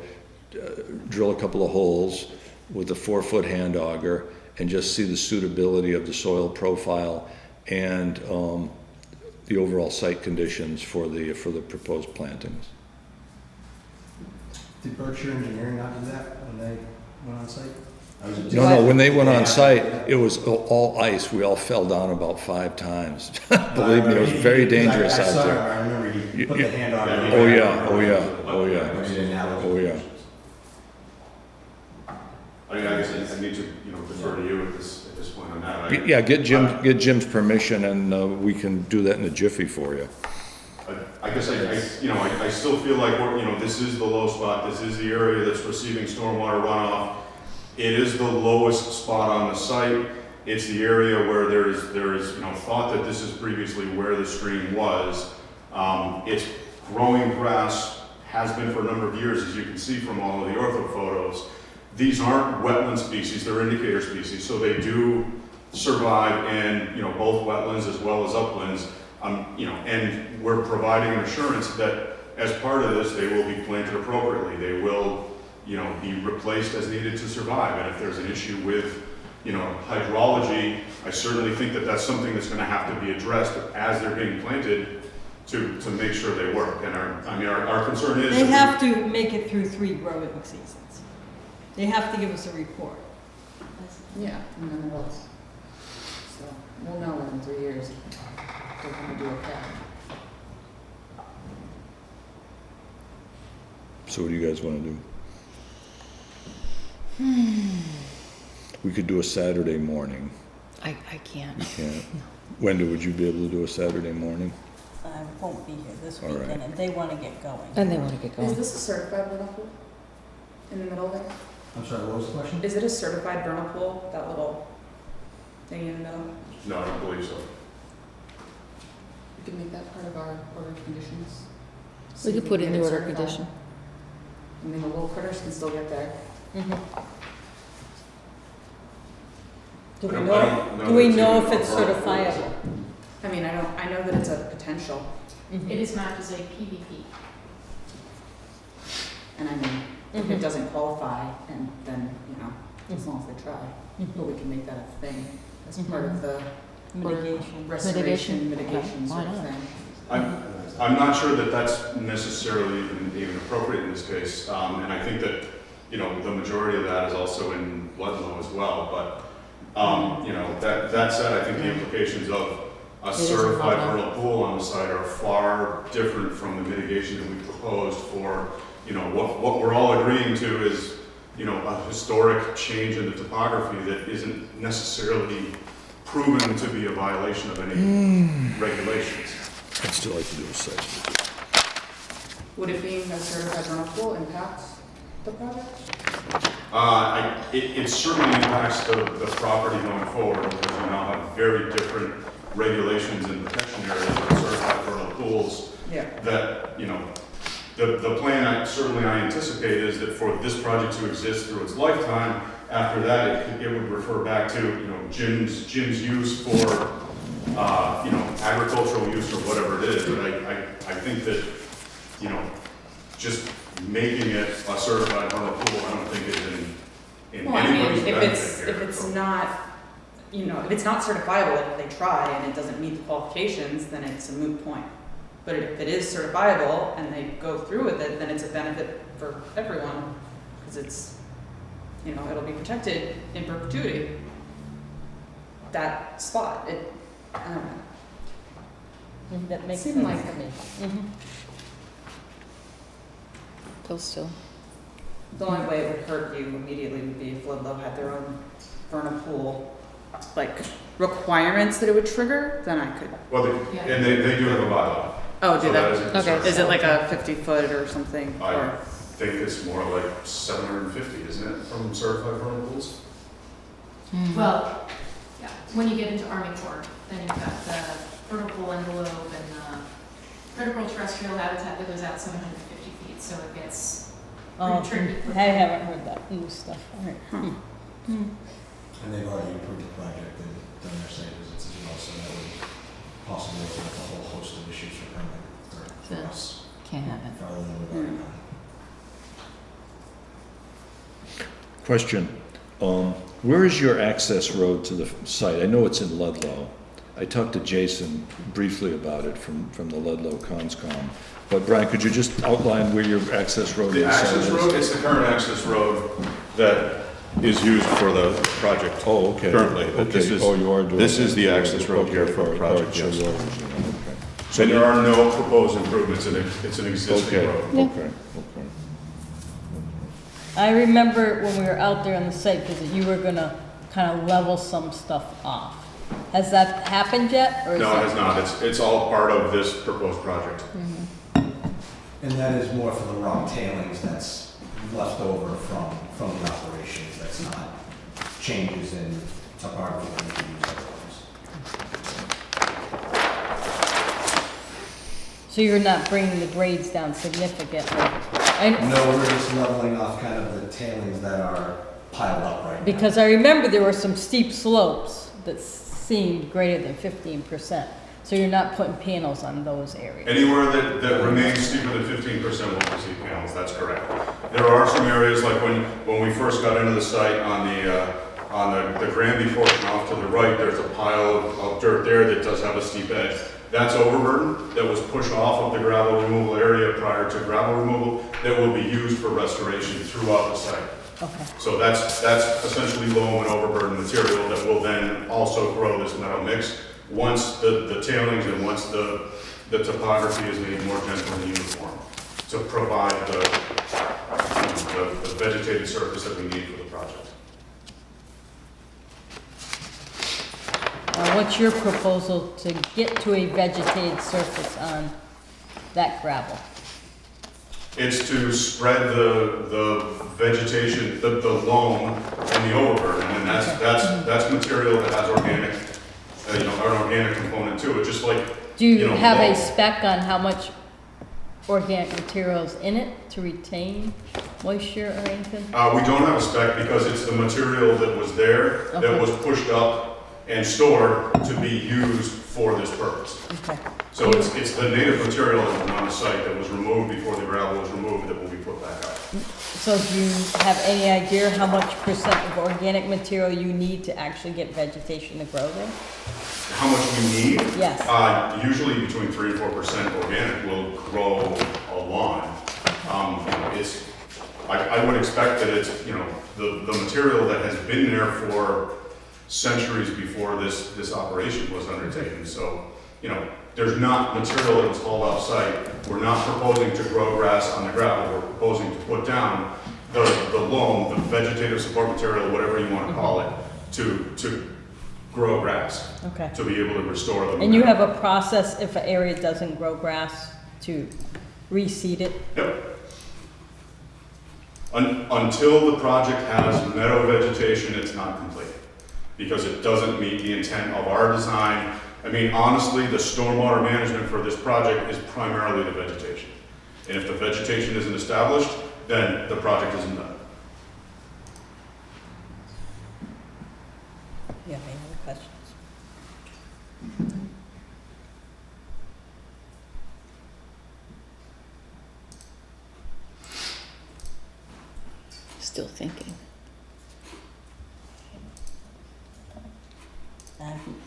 drill a couple of holes with a 4-foot hand auger and just see the suitability of the soil profile and the overall site conditions for the proposed plantings. Did Berkshire Engineering not do that when they went on site? I was just- No, when they went on site, it was all ice. We all fell down about 5 times. Believe me, it was very dangerous I out saw it, there. I remember you put the hand on it. Oh, yeah, oh, yeah, oh, yeah, oh, yeah. I mean, I guess I need to, defer to you at this point on that. Yeah, get Jim's permission and we can do that in a jiffy for you. I guess I still feel like this is the low spot. This is the area that's receiving stormwater runoff. It is the lowest spot on the site. It's the area where there is thought that this is previously where the stream was. It's growing grass, has been for a number of years, as you can see from all of the ortho photos. These aren't wetland species, they're indicator species, so they do survive in both wetlands as well as uplands. And we're providing an assurance that as part of this, they will be planted appropriately. They will, be replaced as needed to survive. And if there's an issue with, hydrology, I certainly think that that's something that's going to have to be addressed as they're being planted to make sure they work. And our concern is They have to make it through 3 growing seasons. They have to give us a report. Yeah, and then we'll, so we'll know in 3 years if they're gonna do okay. So what do you guys want to do? We could do a Saturday morning. I can't. You can't? When would you be able to do a Saturday morning? I won't be here this All right. weekend, and they want to get going. And they want to get Is going. this a certified vernal pool in the middle there? I'm sorry, what was the question? Is it a certified vernal pool, that little thing in the middle? No, I don't believe so. We can make that part of our order of conditions. We could put it in the Get order of certified. condition. I mean, the little critters can still get there. Do we I know, don't do we that know it's if it's even a vernal pool. certifiable? I mean, I know that it's a potential, It is marked as a PVP. and I mean, if it doesn't qualify, and then, as long as they try, but we can make that a thing as part of the Mitigation. restoration, Mitigation? mitigation Okay, why sort of not? thing. I'm not sure that that's necessarily even appropriate in this case, and I think that, the majority of that is also in Ludlow as well, but, that said, I think the implications of a is in certified Ludlow. vernal pool on the site are far different from the mitigation that we proposed for, what we're all agreeing to is, a historic change in the topography that isn't necessarily proven to be a violation of any regulations. I'd still like to do a site visit. Would it being a certified vernal pool impact the project? It certainly impacts the property going forward because we now have very different regulations and protection areas for certified vernal pools. Yeah. That, the plan I anticipate is that for this project to exist through its lifetime, after that it would refer back to, Jim's use for, agricultural use or whatever it is. But I think that, just making it a certified vernal pool, I don't think is in Well, I mean, anybody's if benefit here. it's not, if it's not certifiable, if they try and it doesn't meet the qualifications, then it's a moot point. But if it is certifiable and they go through with it, then it's a benefit for everyone, because it's, it'll be protected in perpetuity. that spot. I don't know. That makes Seemed sense like- to me. Those still. The only way it would hurt you immediately would be if Ludlow had their own vernal pool, like requirements that it would trigger, then I could. Well, and they do have a bylaw. Oh, do So that? is a concern. Okay. Is it like a 50-foot or something? I Or- think it's more like 750, isn't it, from certified vernal pools? Well, yeah, when you get into Army Corps, then you've got the vertical envelope and the critical terrestrial habitat that goes out 750 feet, so it gets Oh, pretty tricky. I haven't heard that new stuff. All right. And they've already approved the project and done their site visits as well, so that would possibly open up a whole host of issues for permit for us, Can't have it. rather than we've already done. Question, where is your access road to the site? I know it's in Ludlow. I talked to Jason briefly about it from the Ludlow Conscom. But Brian, could you just outline where your access road to The the site access is? road, it's the current access road that is used for the project. Oh, okay. Currently, but this Okay. is- Oh, you are doing. this is that. the access road here for the Okay, project, so yes. you are using it, okay. So there are no proposed improvements, it's an existing Okay, road. okay. I remember when we were out there on the site visit, you were gonna kind of level some stuff off. Has that happened yet? Or is No, that- it has not, it's all part of this proposed project. And that is more for the rock tailings that's left over from the operations, that's not changes in topography that we can use otherwise. So you're not bringing the grades down significantly? No, we're just leveling off kind of the tailings that are piled up right now. Because I remember there were some steep slopes that seemed greater than 15%. So you're not putting panels on those areas? Anywhere that remains steeper than 15% will receive panels, that's correct. There are some areas, like when we first got into the site on the Granby porch and off to the right, there's a pile of dirt there that does have a steep edge. That's overburden that was pushed off of the gravel removal area prior to gravel removal that will be used for restoration throughout the site. Okay. So that's essentially loam and overburden material that will then also grow this meadow mix once the tailings and once the topography is made more gentle and uniform to provide the vegetated surface that we need for the project. What's your proposal to get to a vegetated surface on that gravel? It's to spread the vegetation, the loam and the overburden, and that's material that has organic, an organic component to it, just like, Do you know, have a loam. spec on how much organic material is in it to retain moisture or anything? We don't have a spec because it's the material that was there, that Okay. was pushed up and stored to be used for this purpose. Okay. So it's the native material that was on the site that was removed before the gravel was removed that will be put back up. So do you have any idea how much percent of organic material you need to actually get vegetation to grow there? How much we need? Yes. Usually between 3 and 4% organic will grow a lawn. I would expect that it's, the material that has been there for centuries before this operation was undertaken. So, there's not material that was hauled off-site. We're not proposing to grow grass on the gravel. We're proposing to put down the loam, the vegetative support material, whatever you want to call it, to grow grass, Okay. to be able to restore them. And you have a process if an area doesn't grow grass to reseed it? Yep. Until the project has meadow vegetation, it's not complete, because it doesn't meet the intent of our design. I mean, honestly, the stormwater management for this project is primarily the vegetation. And if the vegetation isn't established, then the project isn't done. You have any other questions? Still thinking.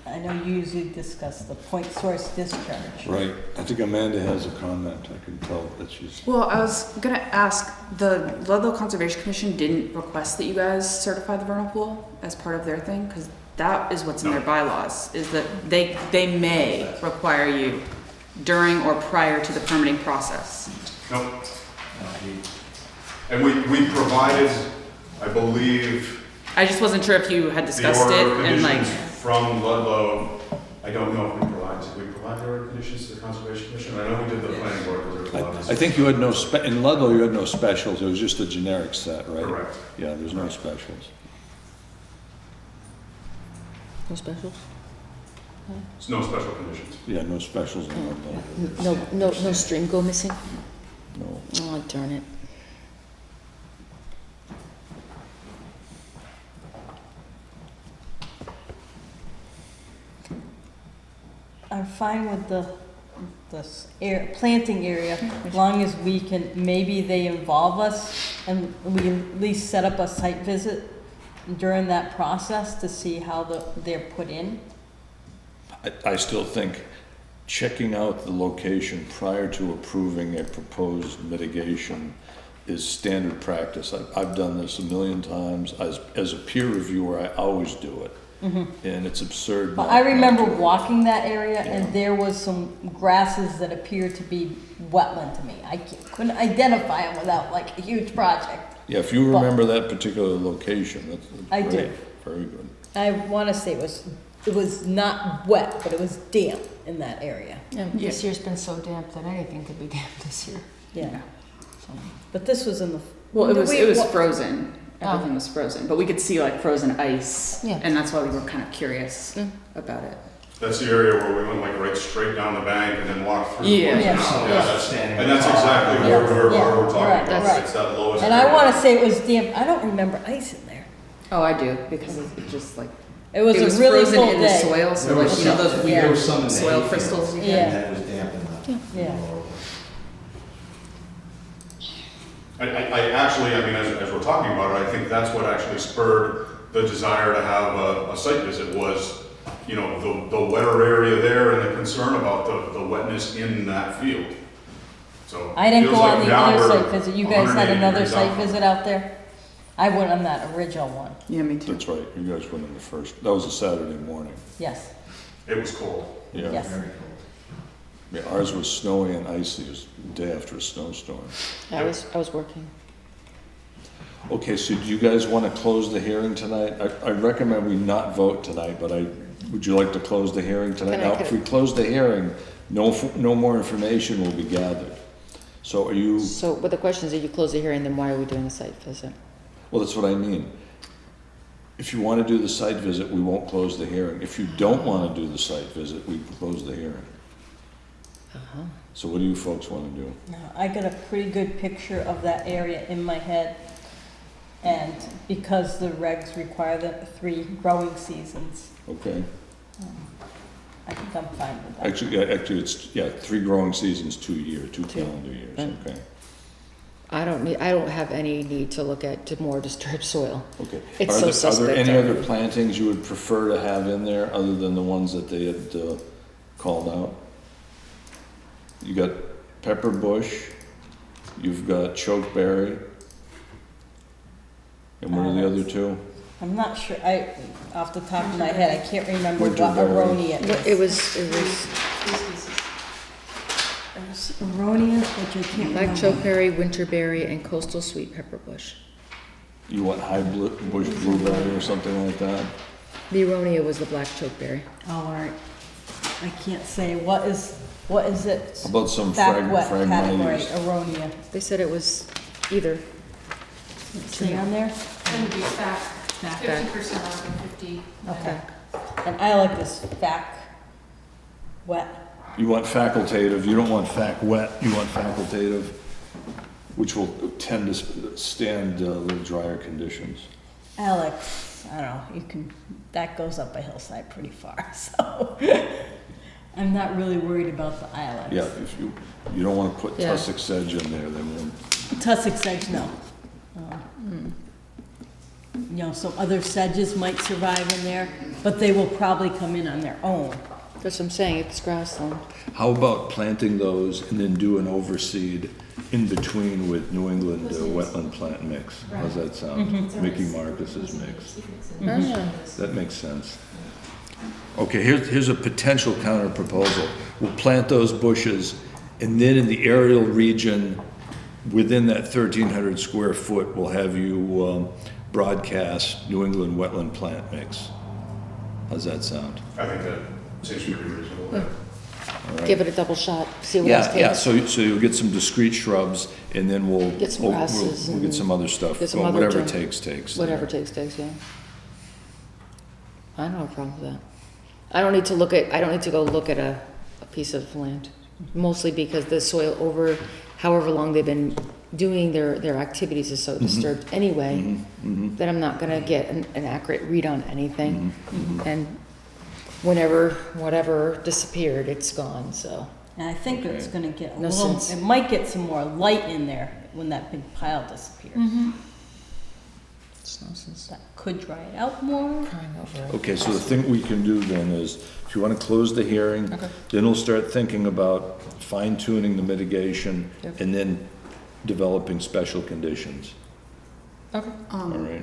I know you usually discuss the point source discharge. Right, I think Amanda has a comment, I can tell that she's. Well, I was gonna ask, the Ludlow Conservation Commission didn't request that you guys certify the vernal pool as part of their thing, because that is what's in their bylaws, is that they may require you during or prior to the permitting process. Nope. And we provided, I believe, I just wasn't sure if you had the discussed order it of and like, conditions from Ludlow. I don't know if we provide the order of conditions to the Conservation Commission. I know we did the planning board. Because there was a lot of I think you had no, in Ludlow, you had no specials, it was just a generic set, right? Correct. Yeah, there's no specials. No specials? There's no special conditions. Yeah, no specials in Ludlow. No stream go missing? No. Oh, darn it. I'm fine with planting area, as long as we can, maybe they involve us and we at least set up a site visit during that process to see how they're put in. I still think checking out the location prior to approving a proposed mitigation is standard practice. I've done this a million times. As a peer reviewer, I always do it. And it's absurd. But not- I remember not to. walking that area Yeah. and there was some grasses that appeared to be wetland to me. I couldn't identify them without like a huge project. Yeah, if you remember that particular location, that's I do. great. Very good. I wanna say it was not wet, but it was damp in that area. This year's been so damp that anything could be damp this year. Yeah. But this was in the. well, it was Wait, frozen. Everything was frozen, but we could see like frozen ice. Yeah. And that's why we were kind of curious about it. That's the area where we went like right straight down the bank and then walked through. Yeah. the Yeah. woods. Yeah. That's, and that's exactly Yeah. what we're Yeah. talking Right. about. Right. It's that lowest. And I area. wanna say it was damp, I don't remember ice in there. Oh, I do, because it just like, It was it was a really frozen cold in the day. soil, so There like, was you know, some- those there weird was some in the soil hayfield. crystals you Yeah. get? And that was damp in the. Yeah. I actually, I mean, as we're talking about it, I think that's what actually spurred the desire to have a site visit was, you know, the wetter area there and the concern about the wetness in that field. So. I didn't feels go like on the now other we're site visit, you guys had 180 another degrees site out. visit out there? I went on that original one, Yeah, me too. That's right, you guys went in the first, that was a Saturday morning. yes, It was cold. Yeah. yes. Very cold. Yeah, ours was snowy and icy, it was the day after a snowstorm. I was working. Okay, so do you guys want to close the hearing tonight? I recommend we not vote tonight, but would you like to close the hearing tonight? Can I- Now, if we close the hearing, no more information will be gathered. So are you, So, but the question is, if you close the hearing, then why are we doing a site visit? well, that's what I mean. If you want to do the site visit, we won't close the hearing. If you don't want to do the site visit, we can close the hearing. Uh-huh. So what do you folks want to do? Now, I got a pretty good picture of that area in my head. And because the regs require the 3 growing seasons, Okay? I think I'm fine with that. Actually, it's, yeah, 3 growing seasons, 2 years, 2 Two. calendar years, Right. okay? I don't have any need to look at more disturbed soil. Okay. It's Are so there suspect any other already. plantings you would prefer to have in there, other than the ones that they had called out? You got pepper bush, you've got chokeberry, and what are the other 2? I'm not sure, off the top of my head, I can't remember what Winterberry. aronia is. It was Aronia, which I can't black remember. chokeberry, winterberry, and coastal sweet pepper bush. You want high bush blueberry or something like that? The aronia was the black chokeberry. Oh, all right. I can't say, what is it? How about some Back wet category, Phragmites? aronia. They said it was either. See on there? Then would be back, Back. 50% off and 50. Okay. And I like this back wet. You want facultative, you don't want fac wet, you want facultative, which will tend to stand a little drier conditions. Alex, I don't know, that goes up a hillside pretty far, so I'm not really worried about the ilex. Yeah, if you don't want to put Yeah. tussock sedge in there, then we'll. Tussock sedge, no. You know, some other sedges might survive in there, but they will probably come in on their own. That's what I'm saying, it's grassland. How about planting those and then do an overseed in between with New England wetland plant mix? How's that sound? Mickey Marcus's mix. That makes sense. Okay, here's a potential counter proposal. We'll plant those bushes, and then in the aerial region, within that 1,300 square foot, we'll have you broadcast New England wetland plant mix. How's that sound? I think that seems pretty reasonable. All right. Give it a double shot, see what else Yeah, takes. so you'll get some discrete shrubs, and then we'll. Get some we'll- grasses We'll get and some other stuff, get some going. other Whatever junk. takes. Whatever takes, yeah. I don't have a problem with that. I don't need to go look at a piece of land, mostly because the soil over however long they've been doing their activities is so disturbed anyway, that I'm not gonna get an accurate read on anything. And whatever disappeared, it's gone, so. And I think it's gonna get a No little, sense. it might get some more light in there when that big pile disappears. It's nonsense. That could dry it out more. Crying over it. Okay, so the thing we can do then is, if you want to close the hearing, Okay. then we'll start thinking about fine tuning the mitigation Yep. and then developing special conditions. Okay. All right?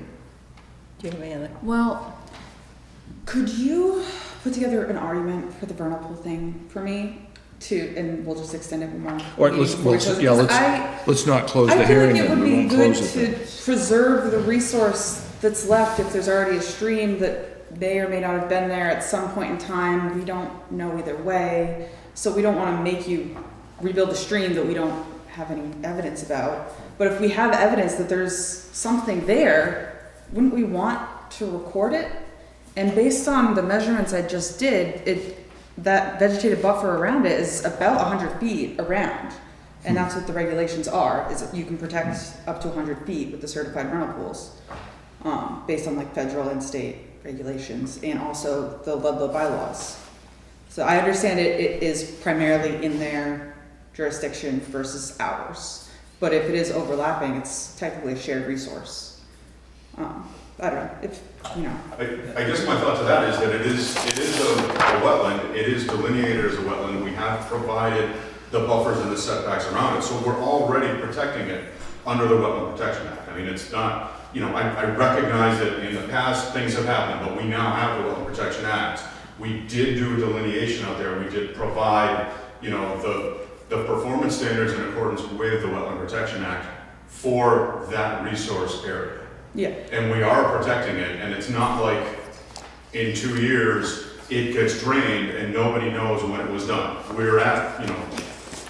Do you have any other? Well, could you put together an argument for the vernal pool thing for me and we'll just extend it one more. All right, meeting before we close it, 'cause let's not close the I feel hearing like it then. would We be won't good close it to then. preserve the resource that's left if there's already a stream that may or may not have been there at some point in time. We don't know either way. So we don't want to make you rebuild a stream that we don't have any evidence about. But if we have evidence that there's something there, wouldn't we want to record it? And based on the measurements I just did, that vegetative buffer around it is about 100 feet around. And that's what the regulations are, is that you can protect up to 100 feet with the certified rental pools, based on like federal and state regulations and also the Ludlow bylaws. So I understand it is primarily in their jurisdiction versus ours. But if it is overlapping, it's technically a shared resource. I don't know, if, you know. I guess my thought to that is that it is a wetland, it is delineated as a wetland, we have provided the buffers and the setbacks around it, so we're already protecting it under the Wetland Protection Act. I mean, it's not, I recognize that in the past things have happened, but we now have the Wetland Protection Act. We did do a delineation out there, we did provide, the performance standards in accordance with the Wetland Protection Act for that resource area. Yeah. And we are protecting it, and it's not like in 2 years it gets drained and nobody knows when it was done. We're at,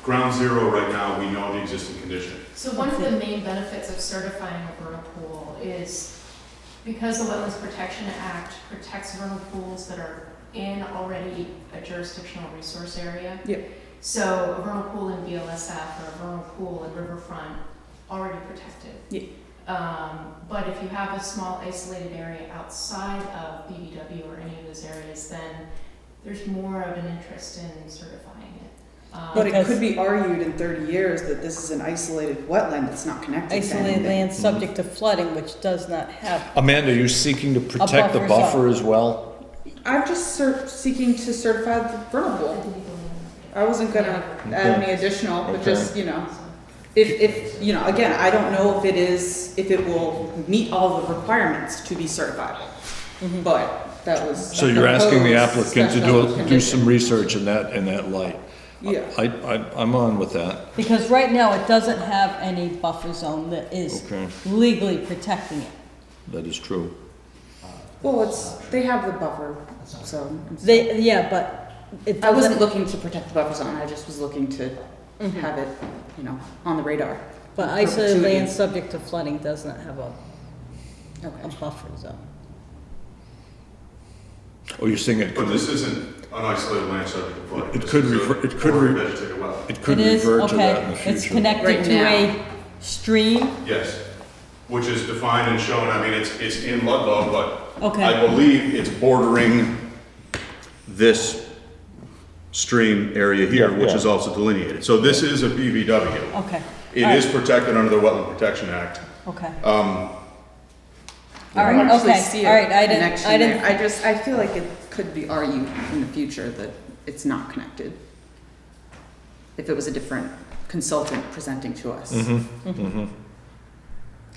ground zero right now, we know the existing condition. So one of the main benefits of certifying a vernal pool is because the Wetlands Protection Act protects vernal pools that are in already a jurisdictional resource area. Yep. So a vernal pool in BLSF or a vernal pool in Riverfront, already protected. Yeah. But if you have a small isolated area outside of BBW or any of those areas, then there's more of an interest in certifying it. But it could be argued in 30 years that this is an isolated wetland that's not connected to Isolated anything. land subject to flooding, which does not have. Amanda, are you seeking to protect the buffer buffer zone. as well? I'm just seeking to certify the vernal pool. I wasn't gonna add any additional, but just, if, again, I don't know if it will meet all the requirements to be certified. But that was. So you're asking the proposed applicant to special do condition. some research in that light? Yeah. I'm on with that. Because right now, it doesn't have any buffer zone that is Okay. legally protecting it. That is true. Well, they have the buffer zone. But it I wasn't doesn't, looking to protect the buffer zone, I just was looking to have it, on the radar. but isolated Perpetuity. land subject to flooding does not have a Okay. buffer zone. Oh, you're saying it But could, this isn't an isolated land subject to flooding. It This could is a refer- it could core re- vegetated wetland. it could It is, revert to that in the okay, it's future. connected Right to a now. stream, Yes, which is defined and shown, I mean, it's in Ludlow, but I okay, believe it's bordering this stream area here, Yeah, which yeah. is also delineated. So this is a BVW. okay. It All is right, protected under the Wetland Protection Act. Okay, I all don't right, actually okay, see all a right, I connection didn't, there. I feel like it could be argued in the future that it's not connected. If it was a different consultant presenting to us.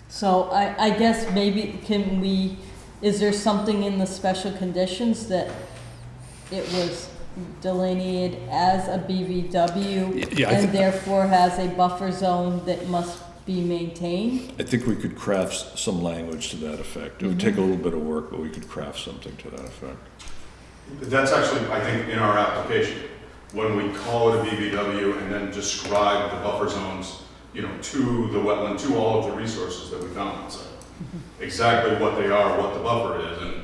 So I guess maybe is there something in the special conditions that it was delineated as a BVW Yeah, I and think- therefore has a buffer zone that must be maintained? I think we could craft some language to that effect. It would take a little bit of work, but we could craft something to that effect. That's actually, I think, in our application, when we call it a BBW and then describe the buffer zones, you know, to the wetland, to all of the resources that we found on site. Exactly what they are, what the buffer is, and,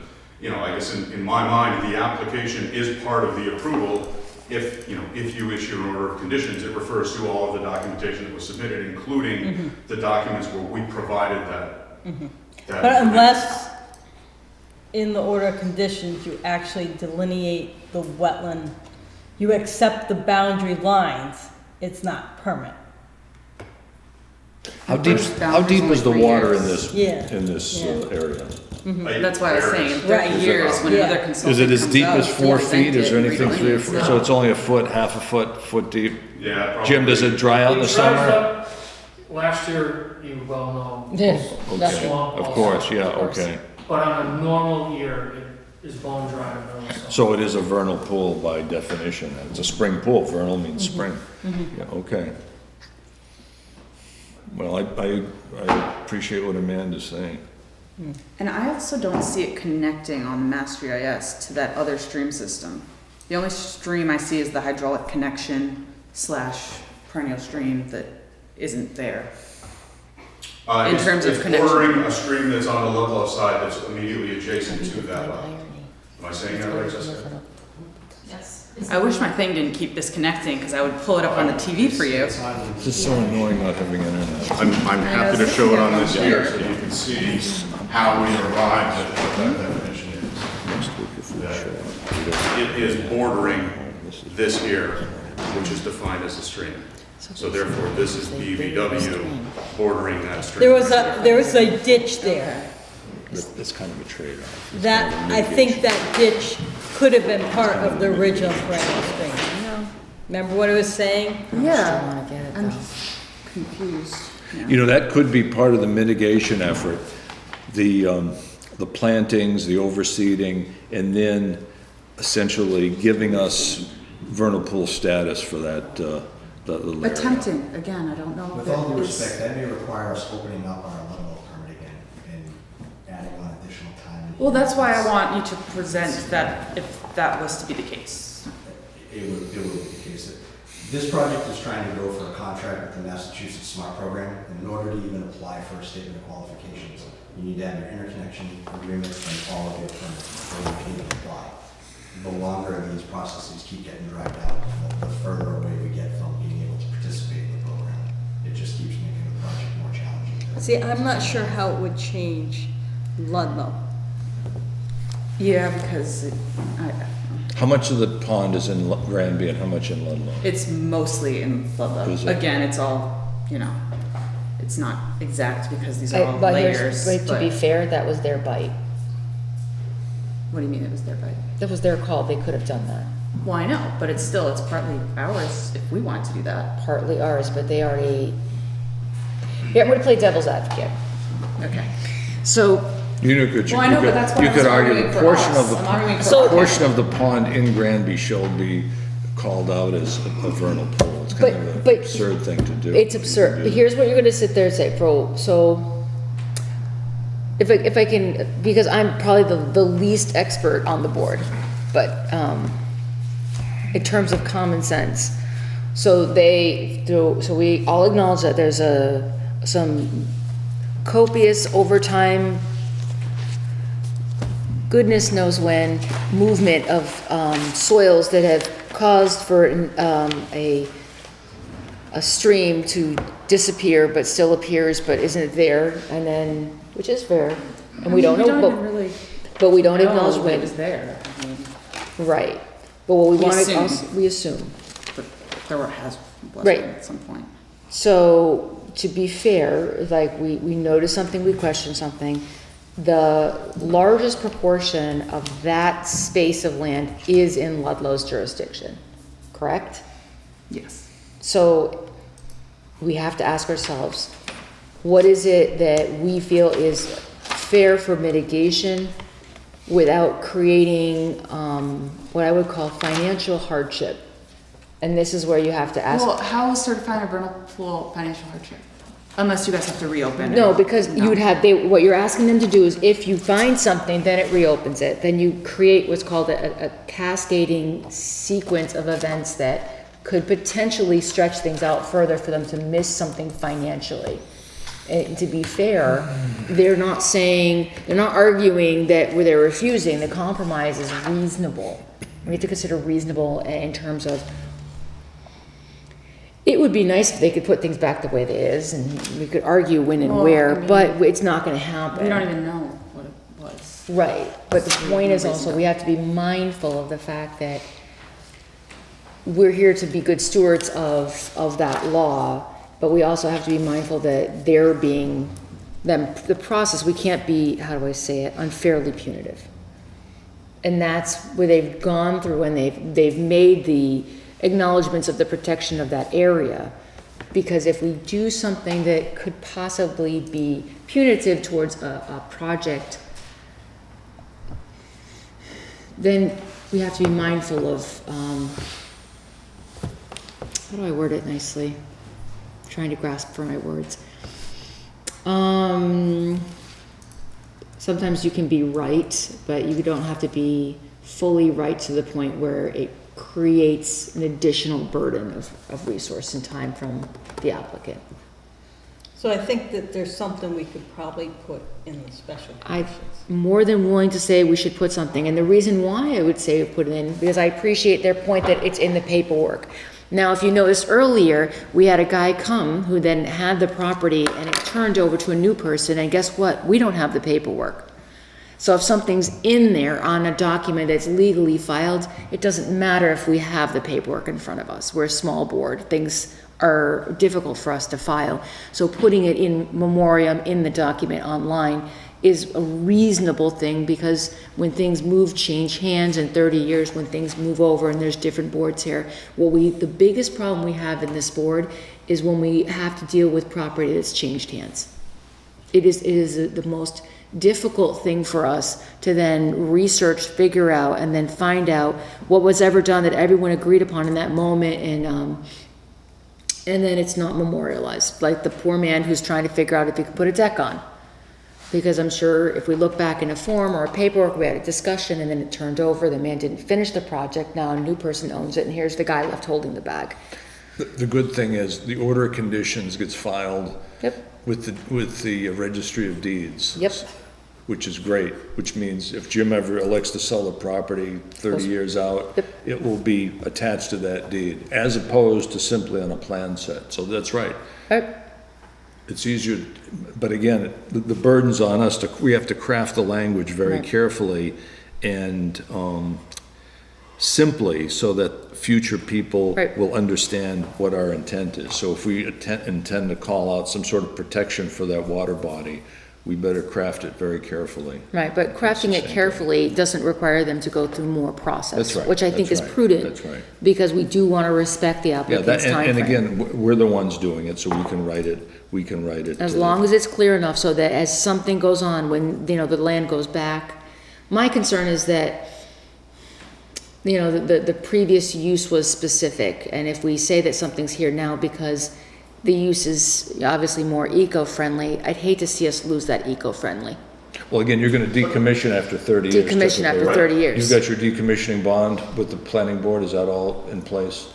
you know, I guess in my mind, the application is part of the approval. If, you know, if you issue an order of conditions, it refers to all of the documentation that was submitted, including the documents where we provided that. that But information. unless in the order of conditions, you actually delineate the wetland, you accept the boundary lines, it's not permanent. How deep boundaries is the only 3 water in years. this, in this Yeah. area? That's why I was saying, in 30 Right. years, when Yeah. another consultant Is it as comes deep out as to 4 present feet? Is there it, anything 3 or 4? So it's only a foot, half a foot deep? Yeah, probably. Jim, does it dry out in the It dries summer? up. Last year, you well know. Yeah, that's Okay, swamp of also. course, yeah, Of course. okay. But on a normal year, it is bone dry in the early summer. So it is a vernal pool by definition. It's a spring pool. Vernal means spring. Yeah, okay. Well, I appreciate what Amanda's saying. And I also don't see it connecting on Mass GIS to that other stream system. The only stream I see is the hydraulic connection / perennial stream that isn't there. In terms of it's connection. bordering a stream that's on the Ludlow side that's immediately adjacent to that well. Am I saying that right, Jessica? Yes. I wish my thing didn't keep disconnecting because I would pull it up on the TV for you. It's just so annoying not having internet. I'm happy to show it on this Yeah. here so you can see how we arrived at what that definition is. It is bordering this here, which is defined as a stream. So therefore, this is BVW bordering that stream. There was a ditch there. It's kind of a trade-off. It's That, kind of a I think mitigation. that ditch could have been part of the original perennial stream. Remember what I was saying? Yeah, I'm confused. You know, that could be part of the mitigation effort, the plantings, the overseeding, and then essentially giving us vernal pool status for that little area. Attempting, again, I don't know if With all due it respect, is. that may require us opening up our Ludlow permit again and adding on additional time. Well, that's why I want you to present that if that was to be the case. It would be the case that this project is trying to go for a contract with the Massachusetts SMART program, and in order to even apply for a statement of qualifications, you need to have your interconnection agreement and all of your permits before you can even apply. The longer these processes keep getting dragged out, the further away we get from being able to participate in the program. It just keeps making the project more challenging. See, I'm not sure how it would change Ludlow. Yeah, because How much of the pond is in Granby and how much in Ludlow? it's mostly in Ludlow. Is it? Again, it's all, you know, it's not exact because these are all But layers. here's, to be but- fair, that was their bite. What do you mean it was their bite? That was their call, they could have done that. Well, I know, but it's partly ours if we wanted to do that. Partly ours, but they already, here, I'm gonna play devil's advocate. Okay. So, You know, could you, Well, I know, you but that's why could, you I was could argue arguing the for portion us. of I'm arguing for the, us. portion of the pond in Granby shall be called out as a vernal pool. It's kind of But- an absurd thing to do. It's You can absurd. do that. Here's what you're gonna sit there and say, so, if I can, because I'm probably the least expert on the board, but, in terms of common sense. So we all acknowledge that there's some copious overtime, goodness knows when, movement of, soils that have caused for, a stream to disappear, but still appears, but isn't there, and then, which is fair, and we don't know, but we don't acknowledge know when. it was there. I mean, Right, but what we We want to, assume. we assume. but there was Right. at some point. So, to be fair, like, we notice something, we question something, the largest proportion of that space of land is in Ludlow's jurisdiction, correct? Yes. So we have to ask ourselves, what is it that we feel is fair for mitigation without creating what I would call financial hardship? And this is where you have to ask. Well, how is certifying a vernal pool financial hardship? Unless you guys have to reopen it. No, because you would have, what you're asking them to do is if you find something, then it reopens it. Then you create what's called a cascading sequence of events that could potentially stretch things out further for them to miss something financially. And to be fair, they're not arguing that where they're refusing, the compromise is reasonable. We have to consider reasonable in terms of, it would be nice if they could put things back the way it is, and we could argue when and where, but it's not gonna happen. We don't even know what it was. Right, but the point is also, we have to be mindful of the fact that we're here to be good stewards of that law, but we also have to be mindful that the process, we can't be, how do I say it, unfairly punitive. And that's where they've gone through and they've made the acknowledgements of the protection of that area. Because if we do something that could possibly be punitive towards a project, then we have to be mindful of, how do I word it nicely? I'm trying to grasp for my words. Sometimes you can be right, but you don't have to be fully right to the point where it creates an additional burden of resource and time from the applicant. So I think that there's something we could probably put in the special I'm conditions. more than willing to say we should put something, and the reason why I would say put it in, because I appreciate their point that it's in the paperwork. Now, if you noticed earlier, we had a guy come who then had the property and it turned over to a new person, and guess what? We don't have the paperwork. So if something's in there on a document that's legally filed, it doesn't matter if we have the paperwork in front of us. We're a small board. Things are difficult for us to file. So putting it in memoriam in the document online is a reasonable thing, because when things change hands in 30 years, when things move over and there's different boards here, the biggest problem we have in this board is when we have to deal with property that's changed hands. It is the most difficult thing for us to then research, figure out, and then find out what was ever done that everyone agreed upon in that moment, and then it's not memorialized. Like the poor man who's trying to figure out if he could put a deck on. Because I'm sure if we look back in a form or a paperwork, we had a discussion and then it turned over, the man didn't finish the project, now a new person owns it, and here's the guy left holding the bag. The good thing is the order of conditions gets filed Yep. with the registry of deeds. Yep. Which is great, which means if Jim ever elects to sell the property 30 years out, Yep. it will be attached to that deed, as opposed to simply on a plan set. So that's right. It's easier, but again, the burden's on us we have to craft the language very carefully and simply, so that future people will understand what our intent is. So if we intend to call out some sort of protection for that water body, we better craft it very carefully. Right, but crafting it carefully doesn't require them to go through more process. That's right, Which I think that's is right, prudent. that's right. Because we do want to respect the Yeah, applicant's timeframe. and again, we're the ones doing it, so we can write it. As long as it's clear enough so that as something goes on, when, the land goes back. My concern is that, the previous use was specific, and if we say that something's here now because the use is obviously more eco-friendly, I'd hate to see us lose that eco-friendly. Well, again, you're gonna decommission after 30 years. Decommission after typically, 30 years. You've got your decommissioning bond with the planning board, is that all in place?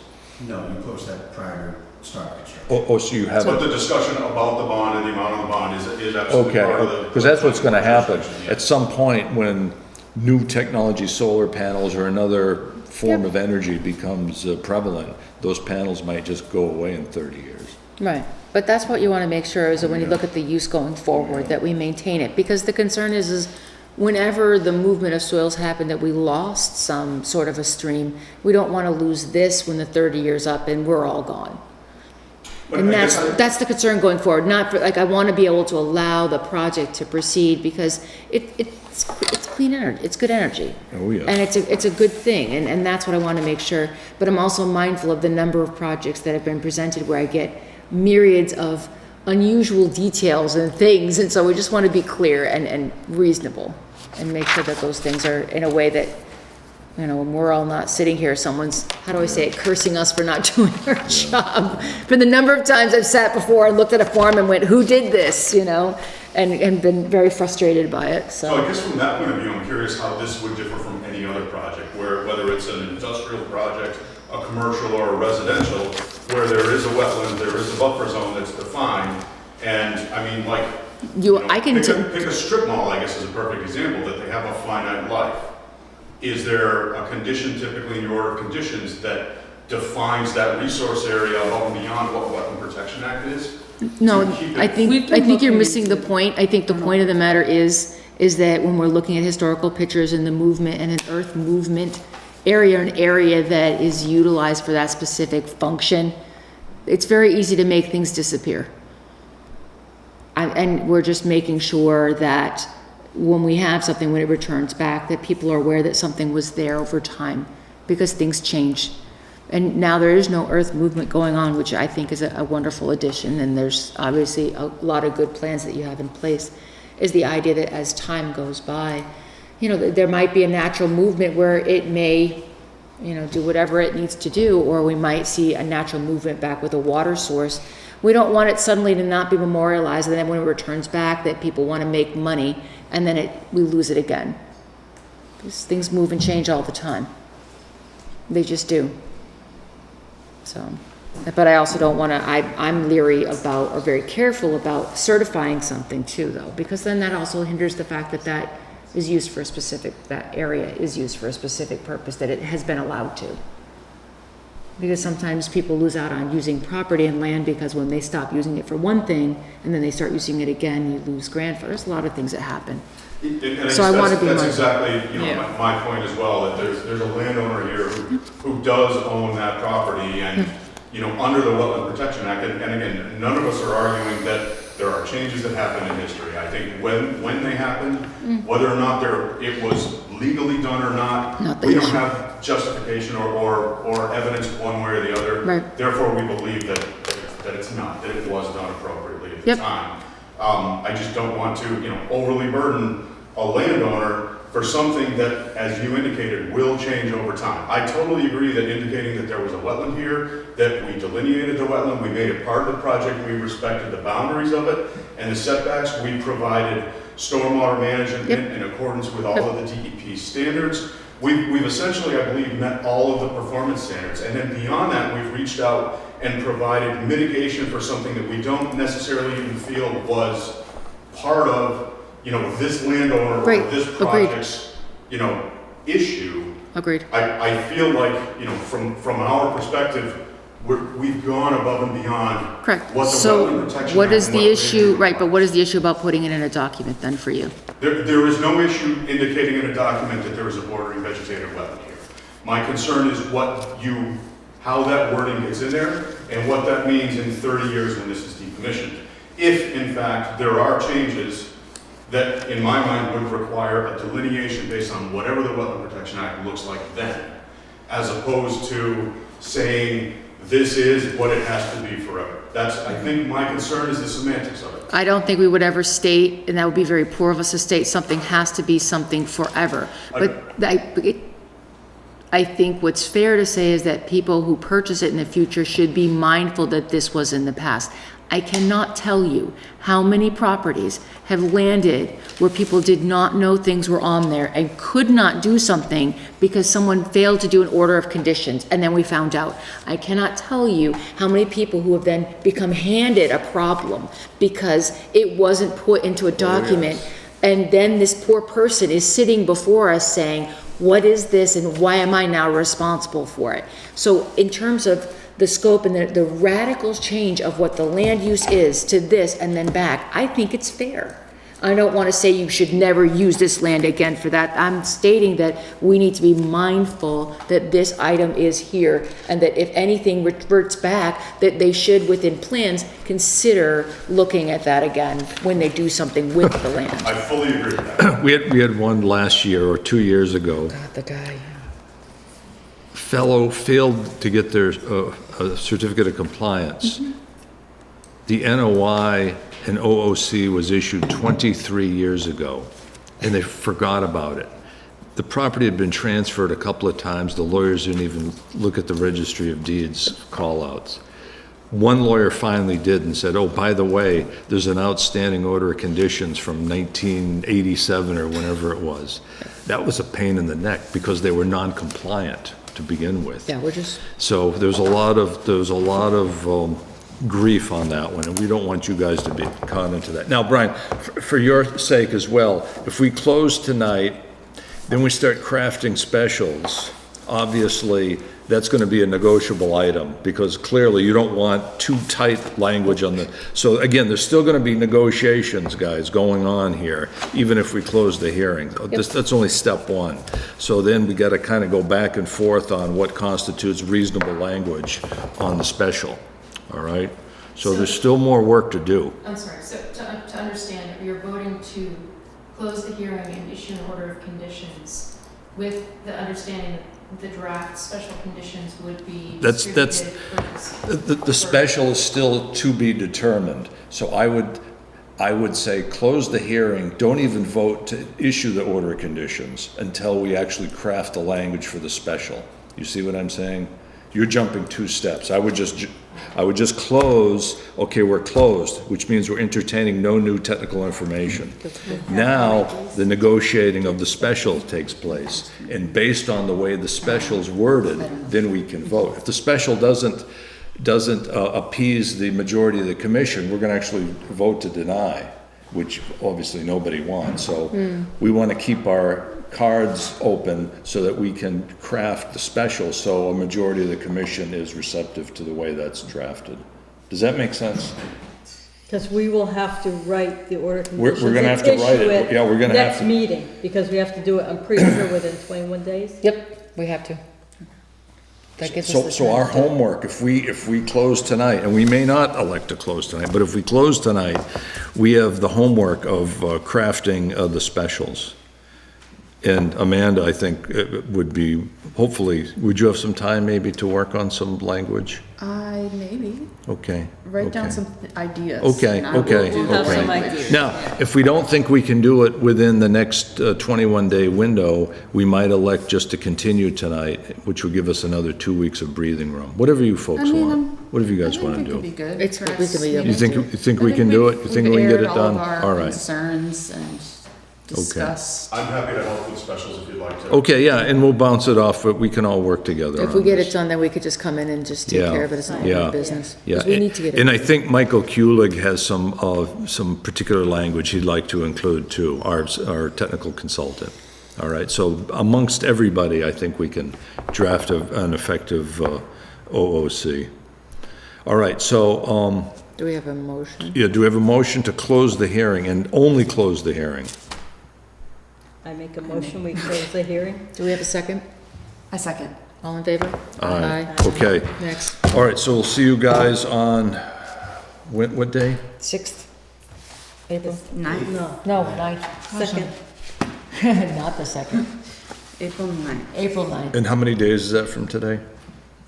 No, you post that prior to start construction. Oh, so you have But it? the discussion about the bond and the amount of the bond is absolutely Okay, part of the. because that's what's gonna happen. Yeah. At some point, when new technology, solar panels or another form of energy becomes prevalent, those panels might just go away in 30 years. Right, but that's what you want to make sure is that when you look at the use going forward, that we maintain it. Because the concern is whenever the movement of soils happened, that we lost some sort of a stream, we don't want to lose this when the 30 years up and we're all gone. But And I guess that's the concern going forward, not for, like, I want to be able to allow the project to proceed because it's clean energy, it's good energy. Oh, yes. And it's a good thing, and that's what I want to make sure. But I'm also mindful of the number of projects that have been presented where I get myriads of unusual details and things, and so we just want to be clear and reasonable and make sure that those things are in a way that, you know, when we're all not sitting here, someone's, how do I say it, cursing us for not doing our job. For the number of times I've sat before and looked at a form and went, who did this, you know, and been very frustrated by it, So I so. guess from that point of view, I'm curious how this would differ from any other project, whether it's an industrial project, a commercial or a residential, where there is a wetland, there is a buffer zone that's defined, and I mean, like, I can pick a strip mall, I guess is a perfect example, that they have a finite life. Is there a condition typically in your order of conditions that defines that resource area above and beyond what Wetland Protection Act is? No, To keep it- I think you're missing the into- point. I think the point of the matter is that when we're looking at historical pictures and the movement and an earth movement area, an area that is utilized for that specific function, it's very easy to make things disappear. And we're just making sure that when we have something, when it returns back, that people are aware that something was there over time, because things change. And now there is no earth movement going on, which I think is a wonderful addition, and there's obviously a lot of good plans that you have in place, is the idea that as time goes by, you know, there might be a natural movement where it may, you know, do whatever it needs to do, or we might see a natural movement back with a water source. We don't want it suddenly to not be memorialized, and then when it returns back, that people want to make money, and then we lose it again. Because things move and change all the time. They just do. So, but I also don't want to, I'm leery about, or very careful about certifying something too, though, because then that also hinders the fact that that is used for a specific, that area is used for a specific purpose, that it has been allowed to. Because sometimes people lose out on using property and land because when they stop using it for one thing and then they start using it again, you lose grandfather. There's a lot of things that happen. And So I want to be that's mindful. exactly, you know, my point as well, that there's a landowner here who does own that property, and, you know, under the Wetland Protection Act, and again, none of us are arguing that there are changes that happen in history. I think when they happened, whether or not it was legally done or not, we don't have justification or evidence one way or the other. Right. Therefore, we believe that it's not, that it was done appropriately at the Yep. time. I just don't want to, you know, overly burden a landowner for something that, as you indicated, will change over time. I totally agree that indicating that there was a wetland here, that we delineated the wetland, we made it part of the project, we respected the boundaries of it, and the setbacks, we provided stormwater management in accordance with all of the DEP standards. We've essentially, I believe, met all of the performance standards, and then beyond that, we've reached out and provided mitigation for something that we don't necessarily even feel was part of, you know, this landowner Right. or this Agreed. project's, you know, issue. Agreed. I feel like, you know, from our perspective, we've gone above and beyond Correct. what the So Wetland Protection what Act is and the what issue, they- right, but what is the issue about putting it in a document then for you? There is no issue indicating in a document that there is a bordering vegetated wetland here. My concern is how that wording gets in there and what that means in 30 years when this is decommissioned. If, in fact, there are changes that, in my mind, would require a delineation based on whatever the Wetland Protection Act looks like then, as opposed to saying this is what it has to be forever. I think my concern is the semantics of it. I don't think we would ever state, and that would be very poor of us to state, something has to be something forever. But I think what's fair to say is that people who purchase it in the future should be mindful that this was in the past. I cannot tell you how many properties have landed where people did not know things were on there and could not do something because someone failed to do an order of conditions, and then we found out. I cannot tell you how many people who have then become handed a problem because it wasn't put into a document, and then this poor person is sitting before us saying, what is this and why am I now responsible for it? So in terms of the scope and the radical change of what the land use is to this and then back, I think it's fair. I don't want to say you should never use this land again for that. I'm stating that we need to be mindful that this item is here, and that if anything reverts back, that they should, within plans, consider looking at that again when they do something with the land. I fully agree with that. We had one last year or 2 years ago. God, the guy. Fellow failed to get their a certificate of compliance. The NOI and OOC was issued 23 years ago, and they forgot about it. The property had been transferred a couple of times. The lawyers didn't even look at the registry of deeds call-outs. One lawyer finally did and said, oh, by the way, there's an outstanding order of conditions from 1987 or whenever it was. That was a pain in the neck because they were non-compliant to begin with. Yeah, we're just, So there's a lot of grief on that one, and we don't want you guys to be caught into that. Now, Brian, for your sake as well, if we close tonight, then we start crafting specials, obviously, that's going to be a negotiable item, because clearly you don't want too tight language on the, so again, there's still going to be negotiations, guys, going on here, even if we close the hearing. That's only step one. So then we got to kind of go back and forth on what constitutes reasonable language on the special, all right? So there's still more work to do. I'm sorry, so to understand, you're voting to close the hearing and issue an order of conditions with the understanding that the draft special conditions would be That's- distributed for The special is still to be determined, so I would say close the hearing, don't even vote to issue the order of conditions until we actually craft the language for the special. You see what I'm saying? You're jumping 2 steps. I would just close, okay, we're closed, which means we're entertaining no new technical information. Now, the negotiating of the special takes place, and based on the way the special's worded, then we can vote. If the special doesn't appease the majority of the commission, we're gonna actually vote to deny, which obviously nobody wants. So we wanna keep our cards open so that we can craft the special so a majority of the commission is receptive to the way that's drafted. Does that make sense? Because we will have to write the order of We're conditions. gonna have to and write issue it. Yeah, we're gonna have to. Next meeting, because we have to do it, I'm pretty sure, within 21 days. yep, we have to. That gives us the So time our to do it. homework, if we close tonight, and we may not elect to close tonight, but if we close tonight, we have the homework of crafting the specials. And Amanda, I think, would be, hopefully, would you have some time maybe to work on some language? Maybe. Okay. Write down okay. some ideas. Okay, and I will okay, do We'll have the some language. ideas. Now, if we don't think we can do it within the next 21-day window, we might elect just to continue tonight, which would give us another 2 weeks of breathing room. Whatever you folks want. Whatever you guys want to I think it do. could be good. It's- for we us, could be you able You know. think we can do it? You think we can get it We've done? aired all of our All right. concerns and discussed. I'm happy to help with specials if you'd like to. Okay, yeah, and we'll bounce it off, but we can all work together If we on get this. it done, then we could just come in and just take Yeah, care of it as a yeah, normal business. Yeah, Because we need to get it. and I think Michael Kulig has some particular language he'd like to include too, our technical consultant. All right, so amongst everybody, I think we can draft an effective OOC. All right, so, Do we have a motion? yeah, do we have a motion to close the hearing and only close the hearing? I make a motion, we close the hearing. Do we have a second? I second. All in favor? Aye. Okay, Next, all right, so we'll see you guys on, what day? 6th? April? 9th. No, 9th. Second. Not the 2nd. April 9th. April 9th. And how many days is that from today?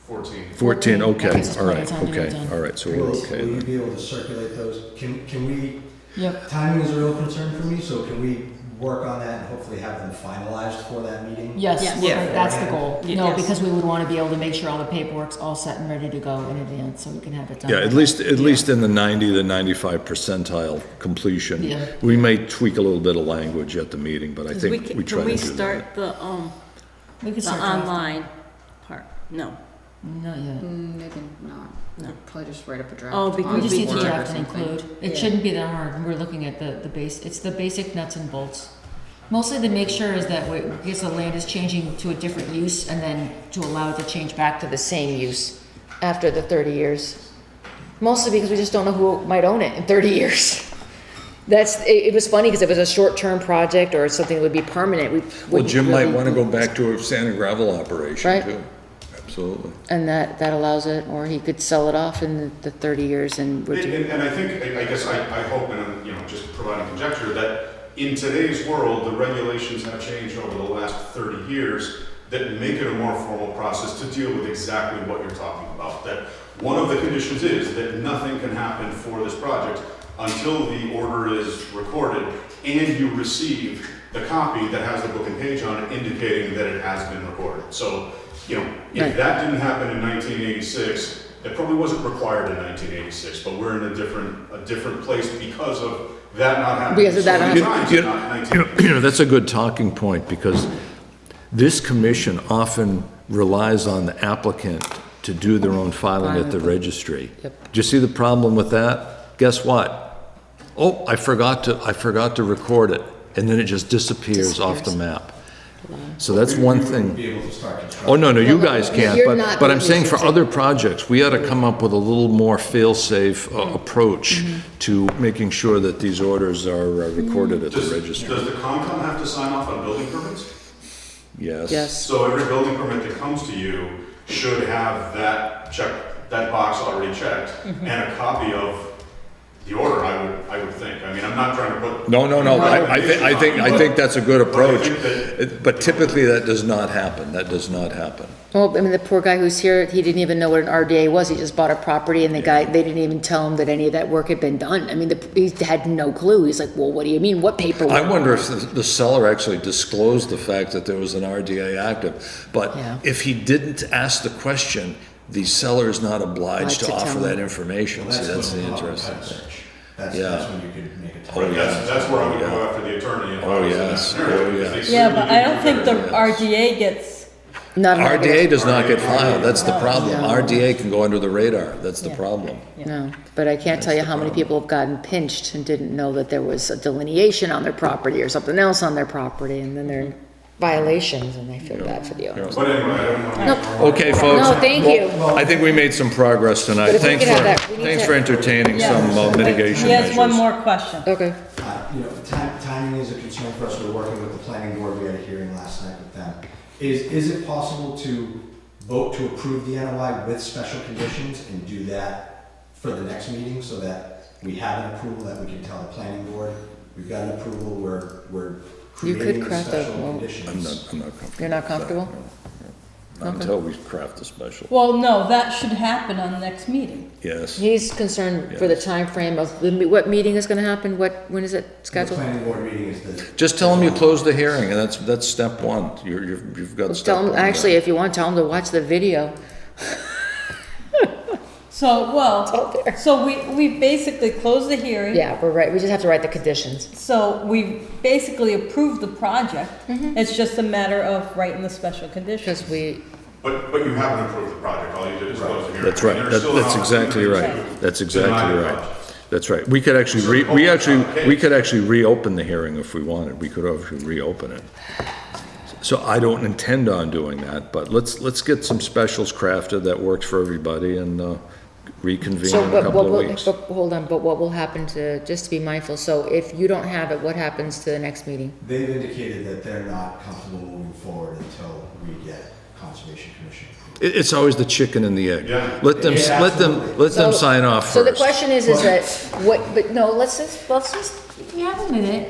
14. 14, That okay, gives us all plenty right, of time to get it okay, done. all right, so we're okay Will you then. be able to circulate those? Can we, Yep. timing is a real concern for me, so can we work on that and hopefully have them finalized for that meeting? Yes, Yes. Yeah. that's the goal. No, Yes. because we would want to be able to make sure all the paperwork's all set and ready to go in advance, so we can have it done. Yeah, at least in the 90 to 95 percentile completion. Yeah. We may tweak a little bit of language at the meeting, but I Because think we try Can we to do that. start We could the start drafting. online part? No. Not yet. Maybe not. No. Probably just write up a draft. Oh, because We just need to Word or draft and something. include. It Yeah. shouldn't be that hard. We're looking at the base, it's the basic nuts and bolts. Mostly to make sure is that, because the land is changing to a different use, and then to allow it to change back to To the same use after the 30 years. Mostly because we just don't know who might own it in 30 years. it was funny because it was a short-term project or something that would be permanent. Well, Jim might want to go back to a sand and gravel operation Right. too. Absolutely. And that allows it, or he could sell it off in the 30 years and would do. And I think, I guess I hope, and I'm, just providing conjecture, that in today's world, the regulations have changed over the last 30 years that make it a more formal process to deal with exactly what you're talking about. That one of the conditions is that nothing can happen for this project until the order is recorded and you receive the copy that has the book and page on it indicating that it has been recorded. So, if that didn't happen in 1986, it probably wasn't required in 1986, but we're in a different place because of that not happening. Because of that so many times in 1986. That's a good talking point, because this commission often relies on the applicant to do their own filing at the registry. Yep. Do you see the problem with that? Guess what? Oh, I forgot to record it, and then it just disappears off the map. So that's one thing. Be able to start construction. Oh, no, you guys can't, You're not but I'm doing saying this for exact- other projects, we ought to come up with a little more fail-safe approach to making sure that these orders are recorded at the registry. Does the Concom have to sign off on building permits? Yes. So every building permit that comes to you should have that box already checked and a copy of the order, I would think. I mean, I'm not trying to put. No, I think that's a good approach, But I think but typically that does not happen. Well, I mean, the poor guy who's here, he didn't even know what an RDA was. He just bought a property and they didn't even tell him that any of that work had been done. I mean, he had no clue. He's like, well, what do you mean? What paperwork? I wonder if the seller actually disclosed the fact that there was an RDA active. But Yeah. if he didn't ask the question, the seller is not obliged to to offer tell that him. information. See, that's the interesting thing. That's Yeah. when you could make a Oh, target. yeah. That's where I would go after the attorney. if I Oh, was in that yes. scenario, Oh, because they yes. Yeah, certainly but I do don't think the very- RDA gets, Not an RDA does not get filed, that's the problem. No. RDA can go under the radar, that's the Yeah. problem. No, but I can't tell you how many people have gotten pinched and didn't know that there was a delineation on their property or something else on their property, and then they're in violations, and they feel bad for the owners. But anyway, I don't know. Okay, folks. No, thank you. I think we made some progress But tonight. if we Thanks could have that, we need thanks to- for entertaining Yeah. some mitigation he measures. has one more question. Okay. Timing is a concern for us. We're working with the planning board. We had a hearing last night with them. Is it possible to vote to approve the NOI with special conditions and do that for the next meeting so that we have an approval that we can tell the planning board, we've got an approval, we're You could creating the craft a- special well, conditions? I'm not comfortable. You're not with that, comfortable? no. Not until we craft the special. Well, no, that should happen on the next meeting. Yes. He's concerned for the time frame of, what meeting is gonna happen, when is it The scheduled? planning board meeting is the. Just tell them you closed the hearing, and that's step one. You've got step Tell one. him, actually, if you want, tell him to watch the video. So, out there. so we basically closed the hearing. Yeah, we're right, we just have to write the conditions. So we basically approved the project. It's just a matter of writing the special conditions. Because we, But you haven't approved the project, all you did is close the hearing. That's right. And there's still an That's exactly opportunity right. to That's deny exactly the right. project. That's right. We could actually, we could actually reopen the hearing if we wanted. We could actually reopen it. So I don't intend on doing that, but let's get some specials crafted that works for everybody and reconvene so, in a but couple what of will, weeks. but hold on, but what will happen to, just to be mindful, so if you don't have it, what happens to the next meeting? They've indicated that they're not comfortable moving forward until we get Conservation Commission. It's always the chicken and the egg. Yeah. Let them So- sign off So the first. question is that, but no, let's just, We have a minute.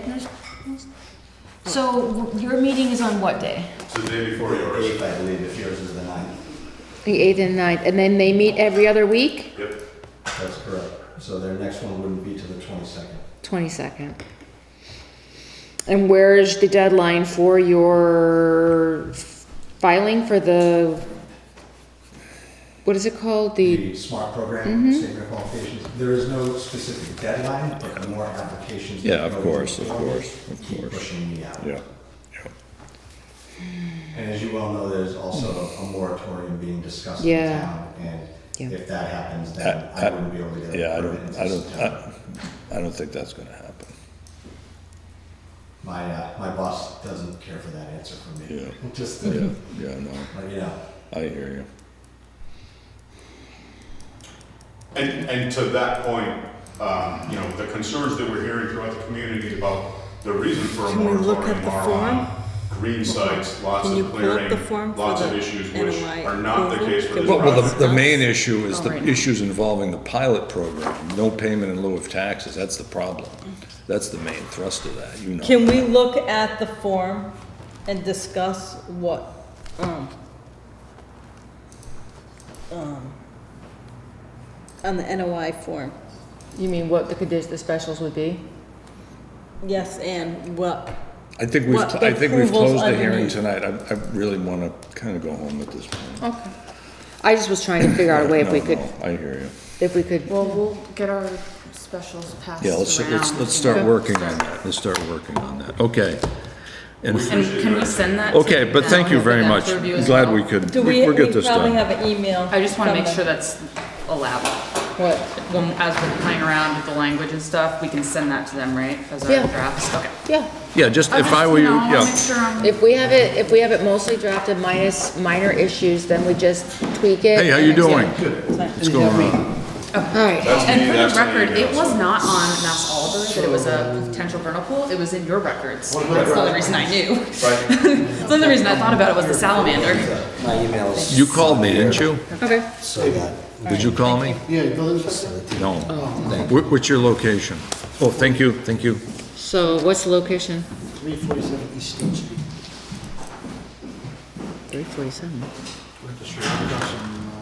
So your meeting is on what day? It's the day before yours. Eighth, I believe, if yours is the 9th. the 8th and 9th, and then they meet every other week? Yep. That's correct. So their next one wouldn't be to the 22nd. 22nd. And where's the deadline for your filing for the, what is it called? The SMART program, statement of qualifications, there is no specific deadline, but the more applications. Yeah, that of go course, into of the course, form, of keep course. pushing me out. Yeah. And as you well know, there's also a moratorium being discussed in Yeah. town, and Yeah. if that happens, then I wouldn't be able to get. a Yeah, permit until September. I don't think that's gonna happen. My boss doesn't care for that answer from me. Yeah. Just, Yeah, to yeah, no, let you know. I hear you. And to that point, you know, the concerns that we're hearing throughout the community about the reason for a Can we look moratorium at the are form? on green sites, lots Can you of pull up clearing, the form for lots of the issues, which NOI are not the approval? case for this Well, project. the main issue is the Alright. issues involving the pilot program, no payment in lieu of taxes, that's the problem. That's the main thrust of that, you know. Can we look at the form and discuss what, on the NOI form? You mean what the condition, the specials would be? Yes, and what, I think what the we've approvals closed the hearing underneath. tonight, I really wanna kinda go home at this point. Okay. I just was trying to figure out a way if we No, could, no, I hear you. if we could, Well, we'll get our specials passed Yeah, around. let's start working on that, let's start working on that, okay. And, And can we send that to okay, but thank you them very for them much, to review I'm as glad well? we could, do we, we'll get we this probably done. have an email. I just wanna from make them. sure that's allowed. what? When, as we're playing around with the language and stuff, we can send that to them, right? As our Yeah. drafts? Okay. Yeah, Yeah, just if I were you, Make yeah, sure I'm. if we have it mostly drafted minus minor issues, then we just tweak it. hey, how and you it's- doing? Sorry. What's going on? All right. And for the record, it was not on Mass Oliver that it was a potential vernal pool, it was in your records. That's the only reason I knew. That's the only reason I thought about it was the salamander. My email is. You called me, didn't you? Okay. So that. Did you call me? Yeah, building facility. No. What's your location? Oh, thank you, thank you. So what's the location? 347 East State Street. 347. Right the street. I've got some,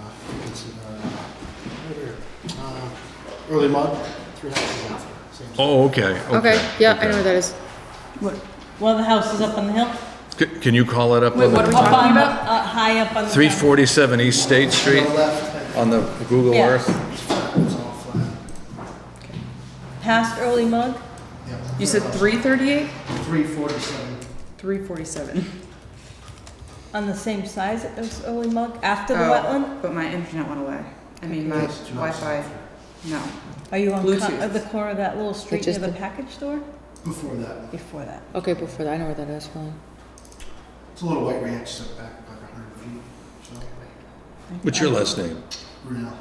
it's, right here. Early mud, 3 houses after. Same Oh, okay, Okay, yeah, I know okay. where that is. Well, the house is up on the hill? Can you call that up Wait, on what are we the, Up talking on the, about? high up on the. 347 East State Street On the left, on the Google Yeah. Earth? it's flat, it's all flat. Past Early Mug? Yeah. You said 338? 347. 347. On the same size as Early Mug, after the Oh, wetland? but my internet went away. I mean, my Yes, two houses Wi-Fi, after. no. Are you on Bluetooth. the corner of that little street near just the the- package store? Before that, Before that. Okay, before that, I know where that is, fine. it's a little white ranch set back like 100 feet. So, What's your last name? Brunel.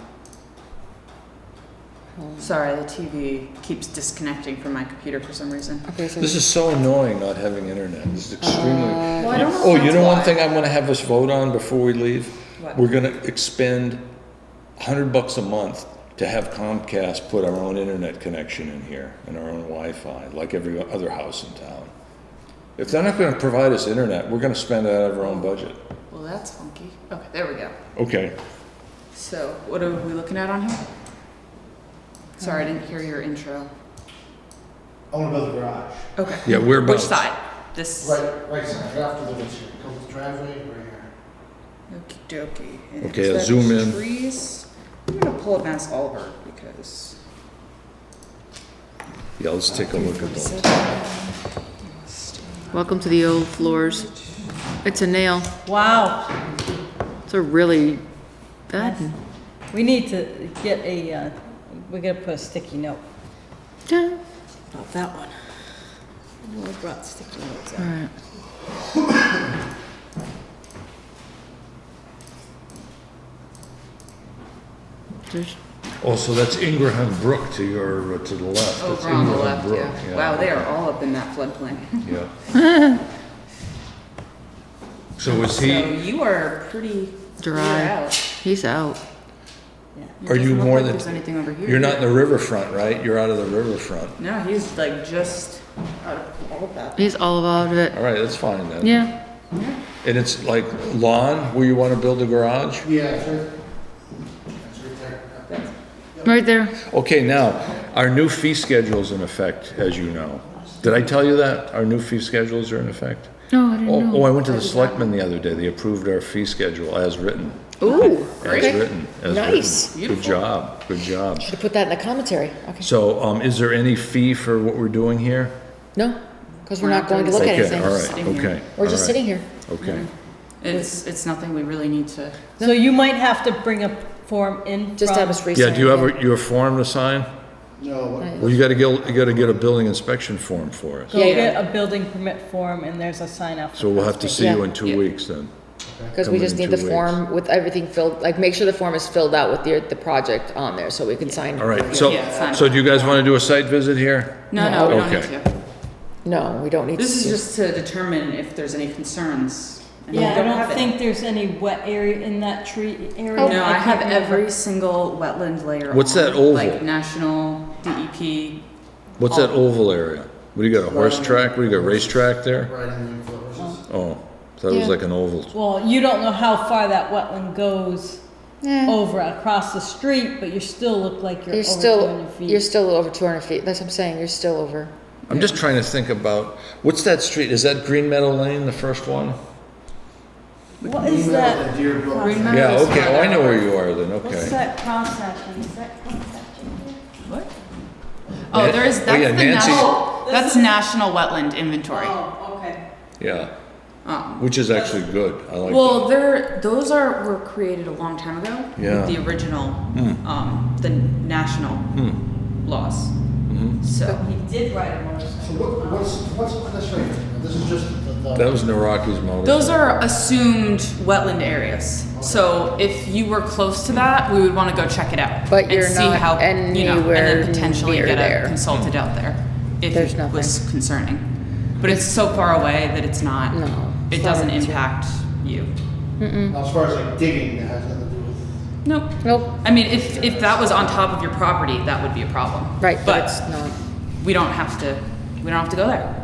Sorry, the TV keeps disconnecting from my computer for some reason. Okay, so. This is so annoying not having internet. This is extremely. Well, I don't know Oh, if you that's know one why. thing I'm gonna have us vote on before we leave? What? We're gonna expend $100 a month to have Comcast put our own internet connection in here and our own Wi-Fi, like every other house in town. If they're not gonna provide us internet, we're gonna spend it out of our own budget. Well, that's funky. Okay, there we go. Okay, So, what are we looking at on here? Sorry, I didn't hear your intro. I want to build a garage. Okay. yeah, we're Which about. side? This? Right side, after the windshield. Comes the driveway, right here. Okie dokie. And Okay, is I'll that zoom in. Trees? I'm gonna pull up Mass Oliver because. Yeah, let's take a look at those. Welcome to the old floors. It's a nail. Wow. It's a really bad. We need to get a, we're gonna put a sticky note Yeah. about that one. I brought sticky notes All out. right. There's, Oh, so that's Ingraham Brook to your, to the left. That's Over on the Ingraham left, Brook, yeah. Wow, they are all up in that floodplain. Yeah. So is So he, you are pretty Dry. You're out. he's out. It Are you doesn't look more like than- There's anything over here. you're not in the riverfront, right? You're out of the riverfront. No, he's like just out of all of that. He's all about it. All right, that's fine then. Yeah. And it's like lawn where you want to build a garage? Yeah, it's right. It's right there. Right there. Okay, now, our new fee schedule's in effect, as you know. Did I tell you that? Our new fee schedules are in effect? No, I didn't Oh, know. I went to the selectmen the other day. They approved our fee schedule as written. Ooh, As okay. written. As Nice. written. Good job, good job. Should put that in the commentary. Okay. So, is there any fee for what we're doing here? No, because we're not going to look at Okay, anything. all right, Sitting here. okay. We're just all right, sitting here. Okay. It's nothing we really need to. So you might have to bring a form in Just from- have us Yeah, resign. do you have your form to sign? No, what? Well, you gotta get a building inspection form for us. Go Yeah, get a building permit form and there's a sign up. So we'll have to see you in 2 Yeah. weeks then. Because we Come in just in need the 2 weeks. form with everything filled, like, make sure the form is filled out with the project on there, so we can sign. All right, so, Yeah, fine. so do you guys want to do a site visit here? No, we don't need Okay. to. No, we don't need to. This is just to determine if there's any concerns. And we Yeah, I have don't it. think there's any wet area in that tree area. No, I have can't remember. every single wetland layer. What's on, that oval? Like national, DEP. What's that oval area? What do you got, a horse track? What do you got, racetrack there? Riding for horses. Oh, that was Yeah. like an oval. Well, you don't know how far that wetland goes over across the street, but you still look like you're You're over still, 200 feet. you're still over 200 feet, that's what I'm saying, you're still over. I'm just trying to think about, what's that street? Is that Green Meadow Lane, the first one? What is that? Deer Brook. Green Meadow Yeah, is okay, oh, I know where farther. you are then, What's okay. that cross section? Is that cross section here? What? Oh, there is, Oh, that's yeah, the Nancy- national, that's national wetland inventory. Oh, okay. Yeah, which is actually good, I like that. Well, those were created a long time ago. Yeah. With the original, the national laws. So, He did ride a motorcycle. So what's this right here? This is just the. That was Naraki's motor. those are assumed wetland areas. So if you were close to that, we would want to go check it out. But and you're see not how, and anywhere then potentially near get there. a consultant out there if There's it was concerning. But it's so far away that it's not, No, it it's not doesn't an issue. impact you. Now, as far as like digging, that has nothing to do with. Nope. Nope, I mean, if that was on top of your property, that would be a problem. right, but But it's not. we don't have to go there.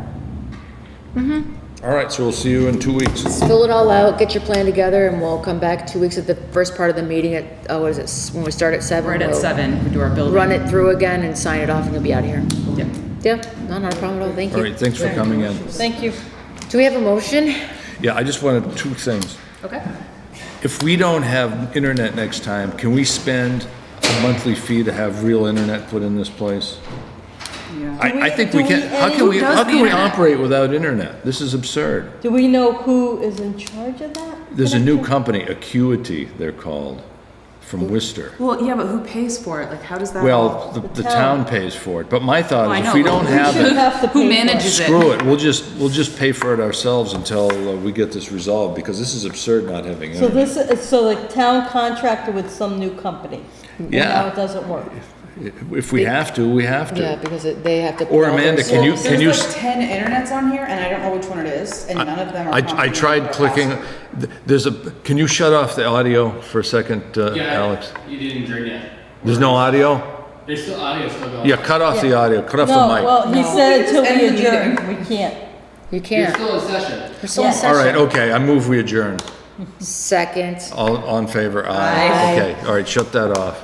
All right, so we'll see you in 2 weeks. Fill it all out, get your plan together, and we'll come back 2 weeks at the first part of the meeting at, what is it, when we start at 7? Right at we'll 7, we do our building. Run it through again and sign it off, and you'll be out of here. Yep. Yeah, no, not a problem at all, thank All you. right, thanks for coming in. Thank you. Do we have a motion? Yeah, I just wanted 2 things. Okay. If we don't have internet next time, can we spend a monthly fee to have real internet put in this place? Yeah. I think we can, how can Who we, does how the can we internet? operate without internet? This is absurd. Do we know who is in charge of that? There's a new company, Acuity, they're called, from Worcester. Well, yeah, but who pays for it? Like, how does that? Well, the The town town. pays for it, but my thought Well, I is if know, we but don't who have should it, have to Who pay for manages it? screw it, we'll just pay for it ourselves until we get this resolved, because this is absurd not having So internet. this is, so the town contracted with some new company? And Yeah. now it doesn't work? If we have to, we have Yeah, to. because they have to. Or put all Amanda, their- can you, There's like 10 internets on here, and I don't know which one it is, and none of them are. I confidential tried or clicking, password. there's a, can you shut off the audio for a second, Alex? You didn't adjourn yet. There's no audio? There's still audio still going. Yeah, cut off the audio, cut off No, the mic. well, he said until End we the meeting. adjourn, we can't. You You're can't. still in session. We're still in Yeah. All right, session. okay, I move we adjourn. Second. All in favor? Aye. Okay, all right, shut that off.